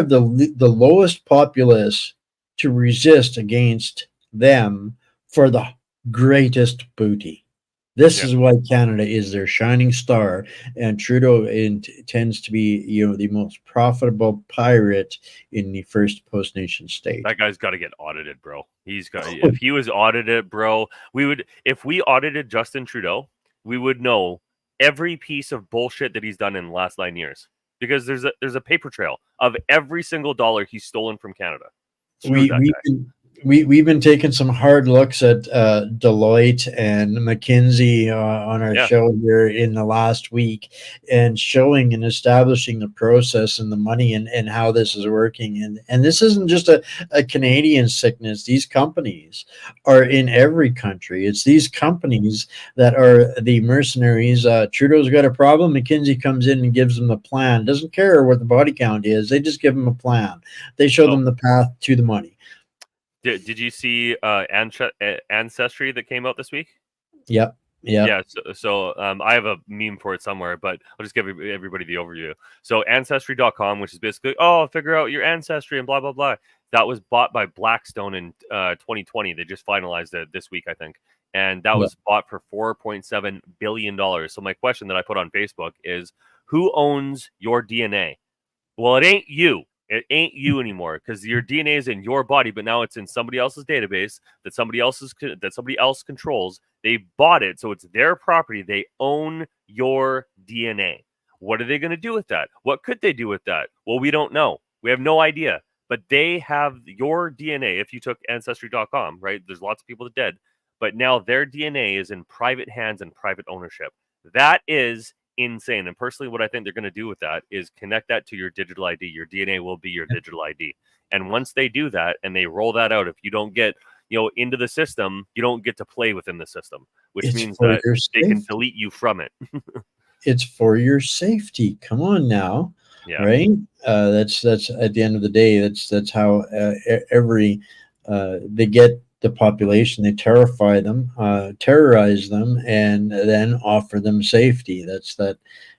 the lowest populace to resist against them for the greatest booty. This is why Canada is their shining star, and Trudeau tends to be, the most profitable pirate in the first post nation state. That guy's got to get audited, bro. If he was audited, bro, if we audited Justin Trudeau, we would know every piece of bullshit that he's done in the last 9 years, because there's a paper trail of every single dollar he's stolen from Canada. Screw we that we've guy. been we've been taking some hard looks at Deloitte and McKinsey on our Yeah. show here in the last week, and showing and establishing the process and the money and how this is working. And this isn't just a Canadian sickness. These companies are in every country. It's these companies that are the mercenaries. Trudeau's got a problem. McKinsey comes in and gives them a plan. Doesn't care what the body count is. They just give them a plan. They show Oh, them the path to the money. did you see Ancestry that came out this week? Yep. Yep. Yeah, so I have a meme for it somewhere, but I'll just give everybody the overview. So Ancestry.com, which is basically, figure out your ancestry and blah, blah, blah. That was bought by Blackstone in 2020. They just finalized it this week, I think. And that was bought for $4.7 billion. So my question that I put on Facebook is, who owns your DNA? Well, it ain't you. It ain't you anymore, because your DNA is in your body, but now it's in somebody else's database that somebody else controls. They bought it, so it's their property. They own your DNA. What are they going to do with that? What could they do with that? Well, we don't know. We have no idea. But they have your DNA. If you took Ancestry.com, right? There's lots of people that dead, but now their DNA is in private hands and private ownership. That is insane. And personally, what I think they're going to do with that is connect that to your digital ID. Your DNA will be your digital ID. And once they do that and they roll that out, if you don't get into the system, you don't get to play within the system, which means that they can delete you from it. It's for your safety. Come on now. Yeah. Right. That's at the end of the day, that's how every they get the population. They terrify them, terrorize them, and then offer them safety. That's that,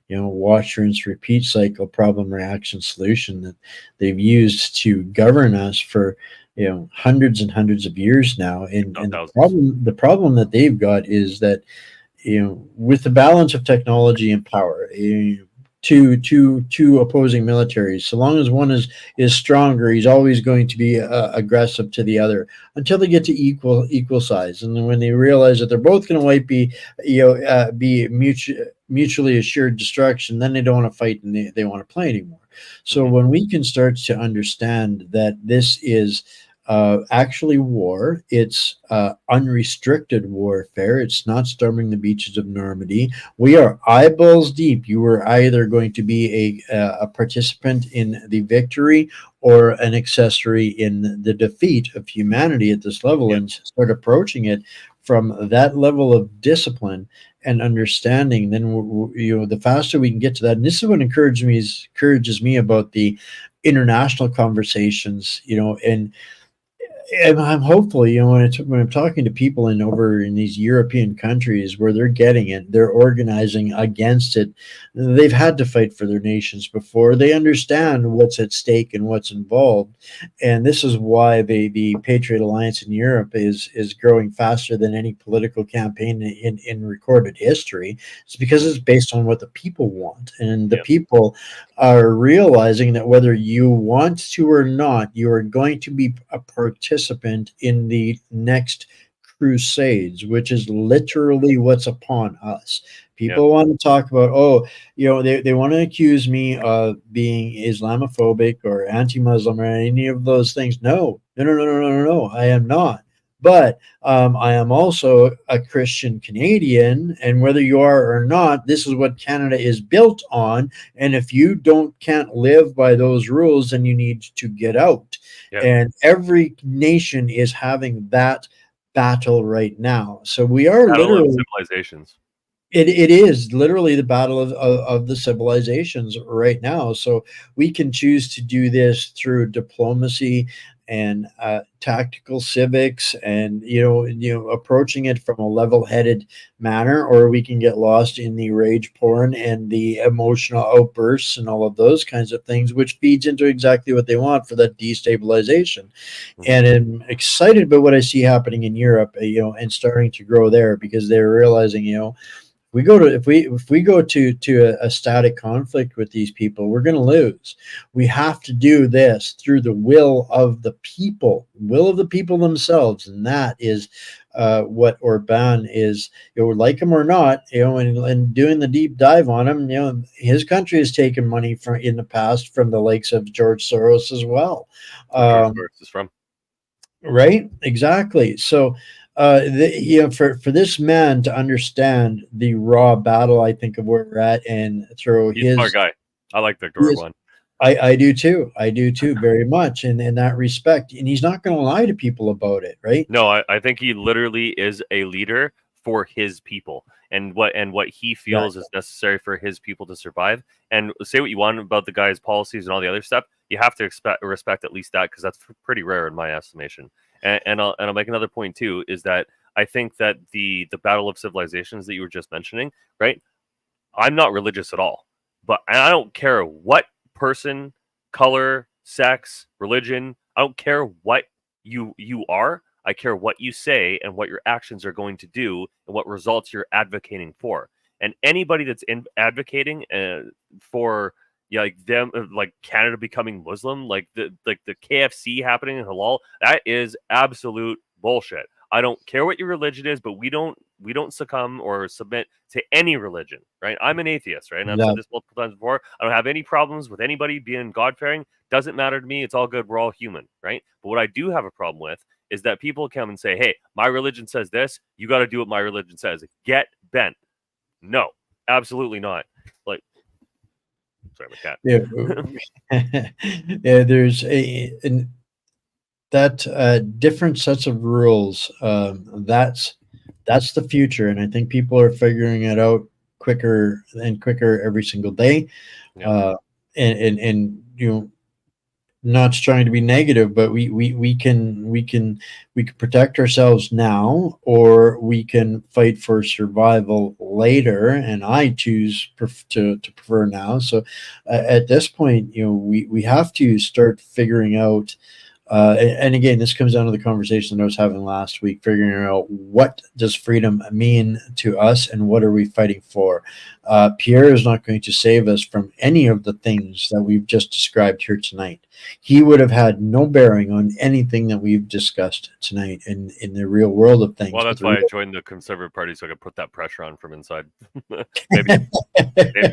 wash, rinse, repeat cycle, problem, reaction, solution that they've used to govern us for hundreds and hundreds of years now. And the problem that they've got is that with the balance of technology and power, two opposing militaries, so long as one is stronger, he's always going to be aggressive to the other until they get to equal size. And then when they realize that they're both going to be mutually assured destruction, then they don't want to fight and they want to play anymore. So when we can start to understand that this is actually war, it's unrestricted warfare. It's not storming the beaches of Normandy. We are eyeballs deep. You are either going to be a participant in the victory or an accessory in the defeat of humanity at this level, and start approaching it from that level of discipline and understanding. Then the faster we can get to that. And this is what encourages me about the international conversations, and I'm hopeful, when I'm talking to people over in these European countries where they're getting it, they're organizing against it. They've had to fight for their nations before. They understand what's at stake and what's involved. And this is why the Patriot Alliance in Europe is growing faster than any political campaign in recorded history. It's because it's based on what the people want. And the people are realizing that whether you want to or not, you are going to be a participant in the next crusades, which is literally what's upon us. People want to talk about, they want to accuse me of being Islamophobic or anti-Muslim or any of those things. No, I am not. But I am also a Christian Canadian, and whether you are or not, this is what Canada is built on. And if you can't live by those rules, then you need to get out. Yep. And every nation is having that battle right now. So we are literally civilizations. It is literally the battle of the civilizations right now. So we can choose to do this through diplomacy and tactical civics, and approaching it from a level-headed manner, or we can get lost in the rage porn and the emotional outbursts and all of those kinds of things, which feeds into exactly what they want for that destabilization. And I'm excited about what I see happening in Europe, and starting to grow there, because they're realizing, if we go to a static conflict with these people, we're going to lose. We have to do this through the will of the people themselves, and that is what Orban is, like him or not, and doing the deep dive on him, his country has taken money from in the past from the likes of George Soros as well. Where George Soros is from. Right, exactly. So for this man to understand the raw battle, I think, of where we're at, and throw He's a smart his guy. I like Victor his Orban. I do too. I do too, very much in that respect. And he's not going to lie to people about it, right? No, I think he literally is a leader for his people and what he feels is necessary for his people to survive. And say what you want about the guy's policies and all the other stuff, you have to respect at least that, because that's pretty rare in my estimation. And I'll make another point too, is that I think that the battle of civilizations that you were just mentioning, right? I'm not religious at all, but I don't care what person, color, sex, religion. I don't care what you are. I care what you say and what your actions are going to do and what results you're advocating for. And anybody that's advocating for like them, like Canada becoming Muslim, like the KFC happening in halal, that is absolute bullshit. I don't care what your religion is, but we don't succumb or submit to any religion, right? I'm an atheist, right? And I've said this multiple times before. I don't have any problems with anybody being God-fearing. Doesn't matter to me. It's all good. We're all human, right? But what I do have a problem with is that people come and say, hey, my religion says this. You got to do what my religion says. Get bent. No, absolutely not. Like, sorry, my cat. Yeah, yeah. There's different sets of rules. That's the future, and I think people are figuring it out quicker and quicker every single day. Yeah. And not trying to be negative, but we can protect ourselves now, or we can fight for survival later. And I choose to prefer now. So at this point, we have to start figuring out. And again, this comes down to the conversation that I was having last week, figuring out what does freedom mean to us and what are we fighting for. Pierre is not going to save us from any of the things that we've just described here tonight. He would have had no bearing on anything that we've discussed tonight in the real world of things. Well, that's why I joined the Conservative Party, so I could put that pressure on from inside.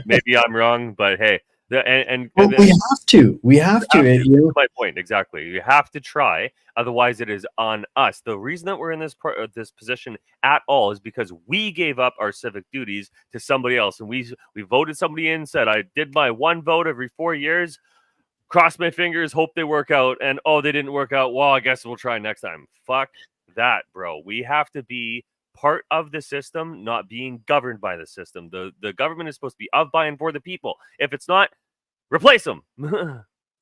maybe I'm wrong, but hey. Well, we have to. My point exactly. You have to try, otherwise it is on us. The reason that we're in this position at all is because we gave up our civic duties to somebody else, and we voted somebody in, said I did my one vote every 4 years, cross my fingers, hope they work out, and oh, they didn't work out. Well, I guess we'll try next time. Fuck that, bro. We have to be part of the system, not being governed by the system. The government is supposed to be of, by, and for the people. If it's not, replace them.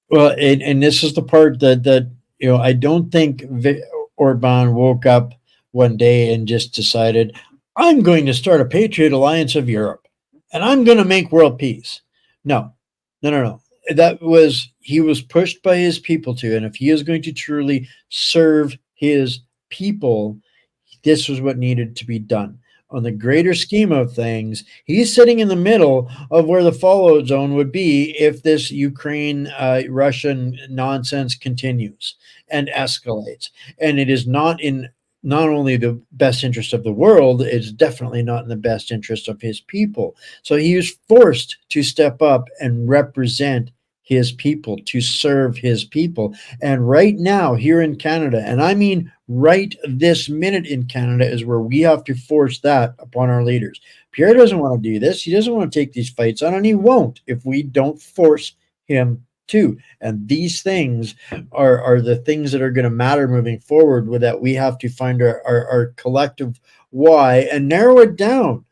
Well, and this is the part that I don't think Orban woke up one day and just decided, I'm going to start a Patriot Alliance of Europe and I'm going to make world peace. No. He was pushed by his people to, and if he is going to truly serve his people, this was what needed to be done. On the greater scheme of things, he's sitting in the middle of where the fallout zone would be if this Ukraine-Russian nonsense continues and escalates. And it is not only the best interest of the world, it's definitely not in the best interest of his people. So he was forced to step up and represent his people, to serve his people. And right now here in Canada, and I mean right this minute in Canada, is where we have to force that upon our leaders. Pierre doesn't want to do this. He doesn't want to take these fights on, and he won't if we don't force him to. And these things are the things that are going to matter moving forward, with that we have to find our collective why and narrow it down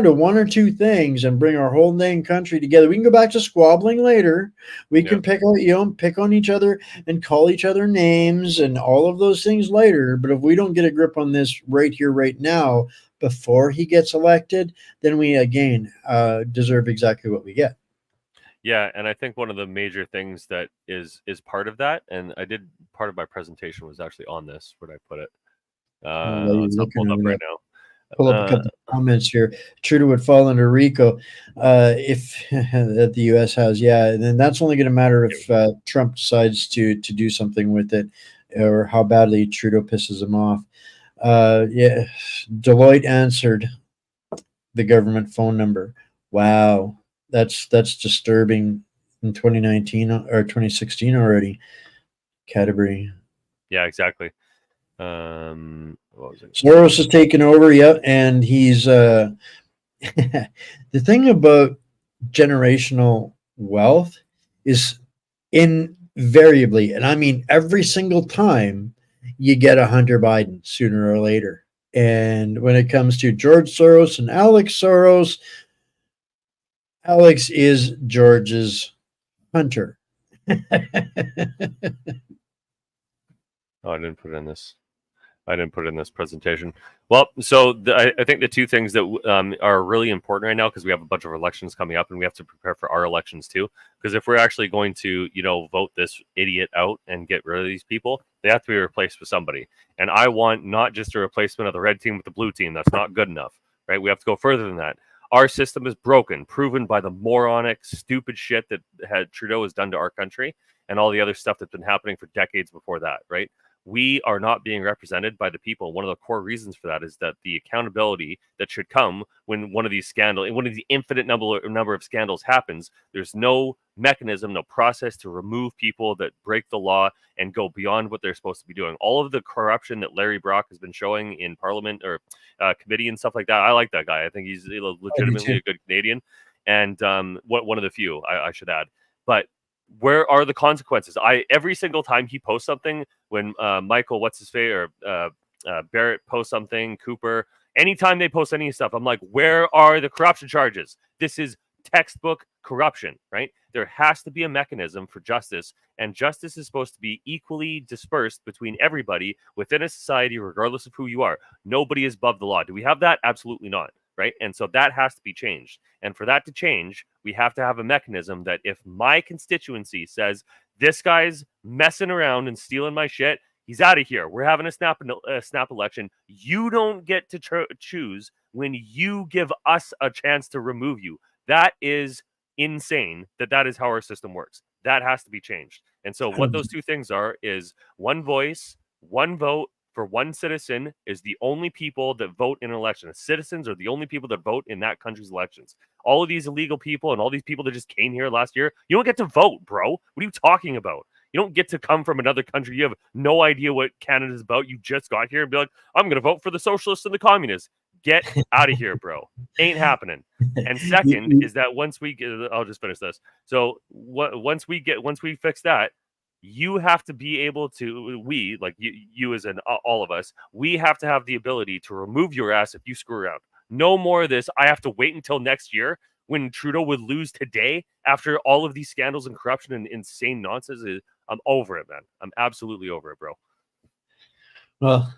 to one or two things and bring our whole dang country together. We can go back to squabbling later. We can pick on each other and call each other names and all of those things later. But if we don't get a grip on this right here, right now, before he gets elected, then we again deserve exactly what we get. Yeah, and I think one of the major things that is part of that, and I did part of my presentation was actually on this. Where'd I put it? It's not pulled up right now. Pull up a couple of comments here. Trudeau would fall under RICO if that the U.S. has. Yeah, and then that's only going to matter if Trump decides to do something with it, or how badly Trudeau pisses him off. Yeah, Deloitte answered the government phone number. Wow, that's disturbing. In 2019 or 2016 already, Canterbury. Yeah, exactly. What was it? Soros has taken over, yeah, and he's the thing about generational wealth is invariably, and I mean every single time, you get a Hunter Biden sooner or later. And when it comes to George Soros and Alex Soros, Alex is George's Hunter. Oh, I didn't put it in this. I didn't put it in this presentation. Well, so I think the two things that are really important right now, because we have a bunch of elections coming up and we have to prepare for our elections too. Because if we're actually going to, vote this idiot out and get rid of these people, they have to be replaced with somebody. And I want not just a replacement of the red team with the blue team. That's not good enough, right? We have to go further than that. Our system is broken, proven by the moronic, stupid shit that Trudeau has done to our country and all the other stuff that's been happening for decades before that, right? We are not being represented by the people. One of the core reasons for that is that the accountability that should come when one of these scandals, one of the infinite number of scandals happens, there's no mechanism, no process to remove people that break the law and go beyond what they're supposed to be doing. All of the corruption that Larry Brock has been showing in Parliament or committee and stuff like that, I like that guy. I think he's legitimately a good Canadian, and one of the few, I should add. But where are the consequences? Every single time he posts something, when Michael, what's his face, or Barrett posts something, Cooper, anytime they post any stuff, I'm like, where are the corruption charges? This is textbook corruption, right? There has to be a mechanism for justice, and justice is supposed to be equally dispersed between everybody within a society, regardless of who you are. Nobody is above the law. Do we have that? Absolutely not. Right. And so that has to be changed. And for that to change, we have to have a mechanism that if my constituency says this guy's messing around and stealing my shit, he's out of here. We're having a snap election. You don't get to choose when you give us a chance to remove you. That is insane that is how our system works. That has to be changed. And so what those two things are is one voice, one vote, for one citizen is the only people that vote in an election. Citizens are the only people that vote in that country's elections. All of these illegal people and all these people that just came here last year, you don't get to vote, bro. What are you talking about? You don't get to come from another country. You have no idea what Canada's about. You just got here and be like, I'm going to vote for the socialists and the communists. Get out of here, bro. Ain't happening. And second is that once we get, I'll just finish this. So once we fix that, you have to be able to, we, like you as in all of us, we have to have the ability to remove your ass if you screw around. No more of this. I have to wait until next year when Trudeau would lose today after all of these scandals and corruption and insane nonsense. I'm over it, man. I'm absolutely over it, bro. Well,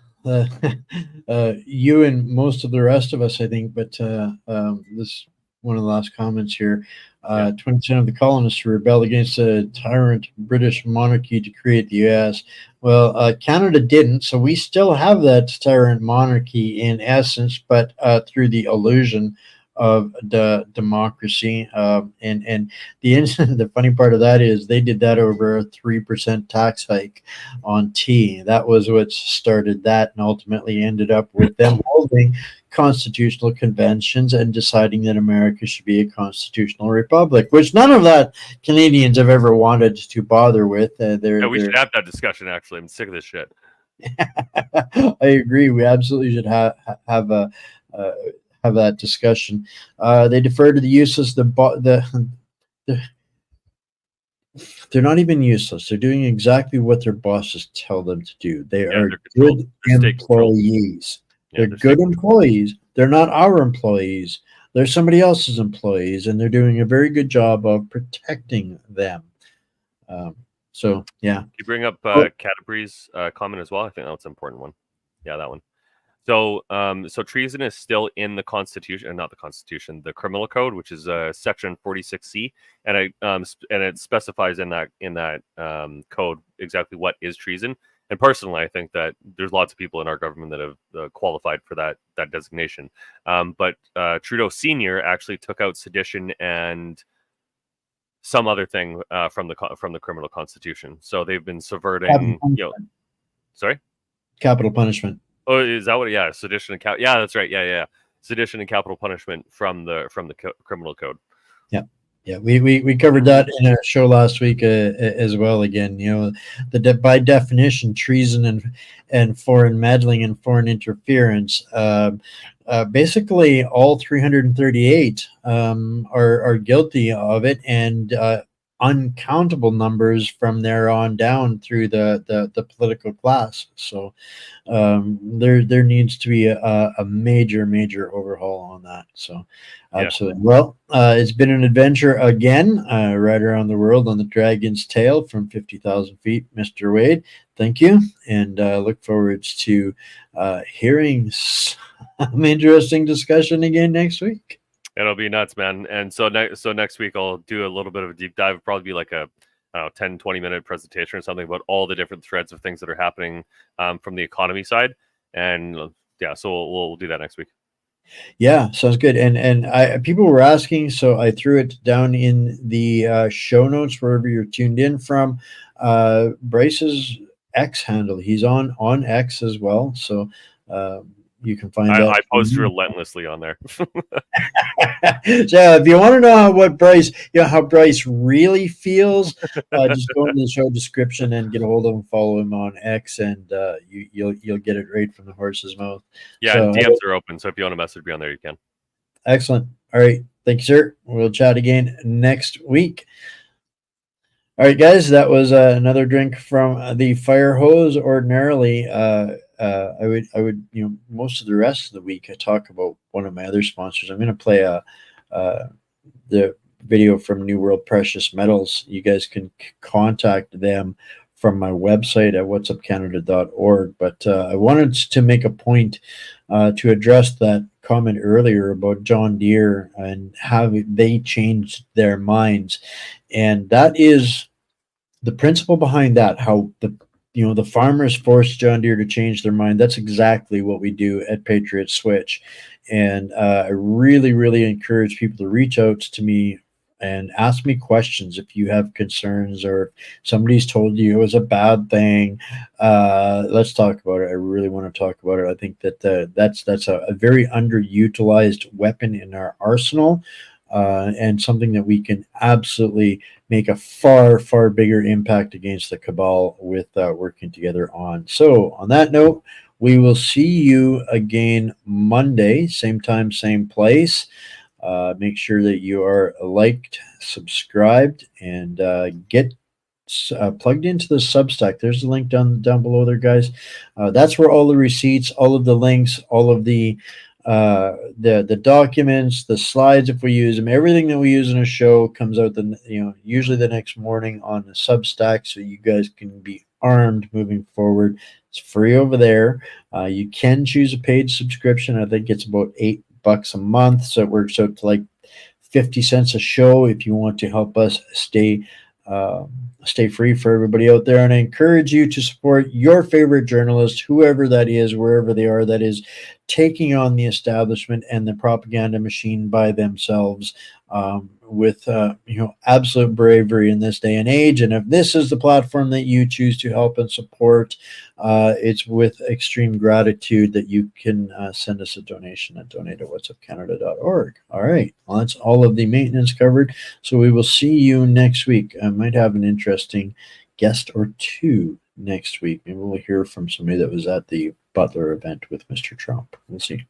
you and most of the rest of us, I think, but this one of the last comments here. 20% of the colonists rebelled against a tyrant British monarchy to create the U.S. Well, Canada didn't, so we still have that tyrant monarchy in essence, but through the illusion of the democracy. And the funny part of that is they did that over a 3% tax hike on tea. That was what started that, and ultimately ended up with them holding constitutional conventions and deciding that America should be a constitutional republic, which none of that Canadians have ever wanted to bother with. We should have that discussion. Actually, I'm sick of this shit. I agree. We absolutely should have that discussion. They defer to the useless. They're not even useless. They're doing exactly what their bosses tell them to do. They are good employees. They're good employees. They're not our employees. They're somebody else's employees, and they're doing a very good job of protecting them. So, yeah. You bring up Canterbury's comment as well. I think that's an important one. Yeah, that one. So, so treason is still in the Constitution, not the Constitution, the Criminal Code, which is Section 46C, and it specifies in that code exactly what is treason. And personally, I think that there's lots of people in our government that have qualified for that designation. But Trudeau Senior actually took out sedition and some other thing from the criminal constitution. So they've been subverting. Sorry. Capital punishment. Oh, is that what? Yeah, sedition and yeah, that's right. Yeah. Sedition and capital punishment from the criminal code. Yeah, we covered that in a show last week as well. Again, by definition, treason and foreign meddling and foreign interference. Basically, all 338 are guilty of it, and uncountable numbers from there on down through the political class. So there needs to be a major overhaul on that. So absolutely. Well, it's been an adventure again, right around the world on the Dragon's Tail from 50,000 feet. Mr. Wade, thank you, and look forward to hearing some interesting discussion again next week. It'll be nuts, man. And so next week I'll do a little bit of a deep dive. It'll probably be like a 10, 20-minute presentation or something about all the different threads of things that are happening from the economy side. And so we'll do that next week. Yeah, sounds good. And people were asking, so I threw it down in the show notes wherever you're tuned in from. Bryce's X handle. He's on X as well. So you can find that. I post relentlessly on there. So if you want to know how Bryce really feels, just go into the show description and get a hold of him, follow him on X, and you'll get it right from the horse's mouth. Yeah, so, DMs are open, so if you want to message me on there, you can. Excellent. All right. Thank you, sir. We'll chat again next week. All right, guys, that was another drink from the fire hose. Ordinarily, I would, most of the rest of the week, I talk about one of my other sponsors. I'm going to play the video from New World Precious Metals. You guys can contact them from my website at whatsupcanada.org. But I wanted to make a point to address that comment earlier about John Deere and how they changed their minds. And that is the principle behind that, how the farmers forced John Deere to change their mind. That's exactly what we do at Patriot Switch. And I really encourage people to reach out to me and ask me questions if you have concerns or if somebody's told you it was a bad thing. Let's talk about it. I really want to talk about it. I think that that's a very underutilized weapon in our arsenal. And something that we can absolutely make a far bigger impact against the cabal with working together on. So on that note, we will see you again Monday, same time, same place. Make sure that you are liked, subscribed, and get plugged into the Substack. There's a link down below there, guys. That's where all the receipts, all of the links, all of the documents, the slides, if we use them, everything that we use in a show comes out usually the next morning on the Substack, so you guys can be armed moving forward. It's free over there. You can choose a paid subscription. I think it's about $8 a month, so it works out to like 50 cents a show if you want to help us stay free for everybody out there. And I encourage you to support your favorite journalist, whoever that is, wherever they are, that is taking on the establishment and the propaganda machine by themselves, with absolute bravery in this day and age. And if this is the platform that you choose to help and support, it's with extreme gratitude that you can send us a donation at donate@whatsupcanada.org. All right, well, that's all of the maintenance covered. So we will see you next week. I might have an interesting guest or two next week. Maybe we'll hear from somebody that was at the Butler event with Mr. Trump. We'll see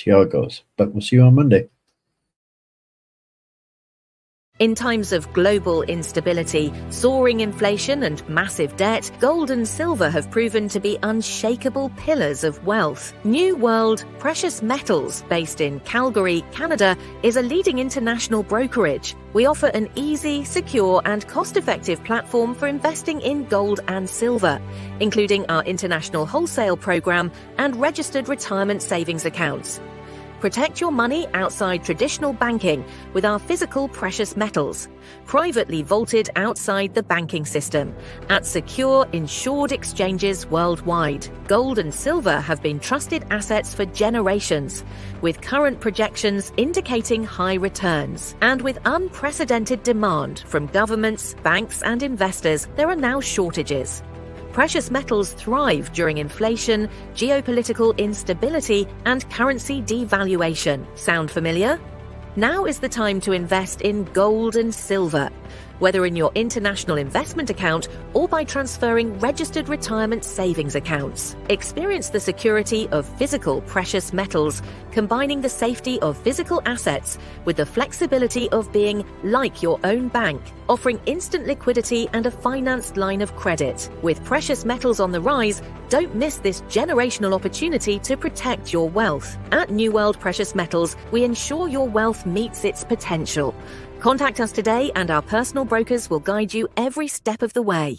how it goes. But we'll see you on Monday. In times of global instability, soaring inflation and massive debt, gold and silver have proven to be unshakable pillars of wealth. New World Precious Metals, based in Calgary, Canada, is a leading international brokerage. We offer an easy, secure and cost-effective platform for investing in gold and silver, including our international wholesale program and registered retirement savings accounts. Protect your money outside traditional banking with our physical precious metals, privately vaulted outside the banking system, at secure, insured exchanges worldwide. Gold and silver have been trusted assets for generations, with current projections indicating high returns. And with unprecedented demand from governments, banks and investors, there are now shortages. Precious metals thrive during inflation, geopolitical instability, and currency devaluation. Sound familiar? Now is the time to invest in gold and silver, whether in your international investment account or by transferring registered retirement savings accounts. Experience the security of physical precious metals, combining the safety of physical assets with the flexibility of being like your own bank, offering instant liquidity and a financed line of credit. With precious metals on the rise, don't miss this generational opportunity to protect your wealth. At New World Precious Metals, we ensure your wealth meets its potential. Contact us today and our personal brokers will guide you every step of the way.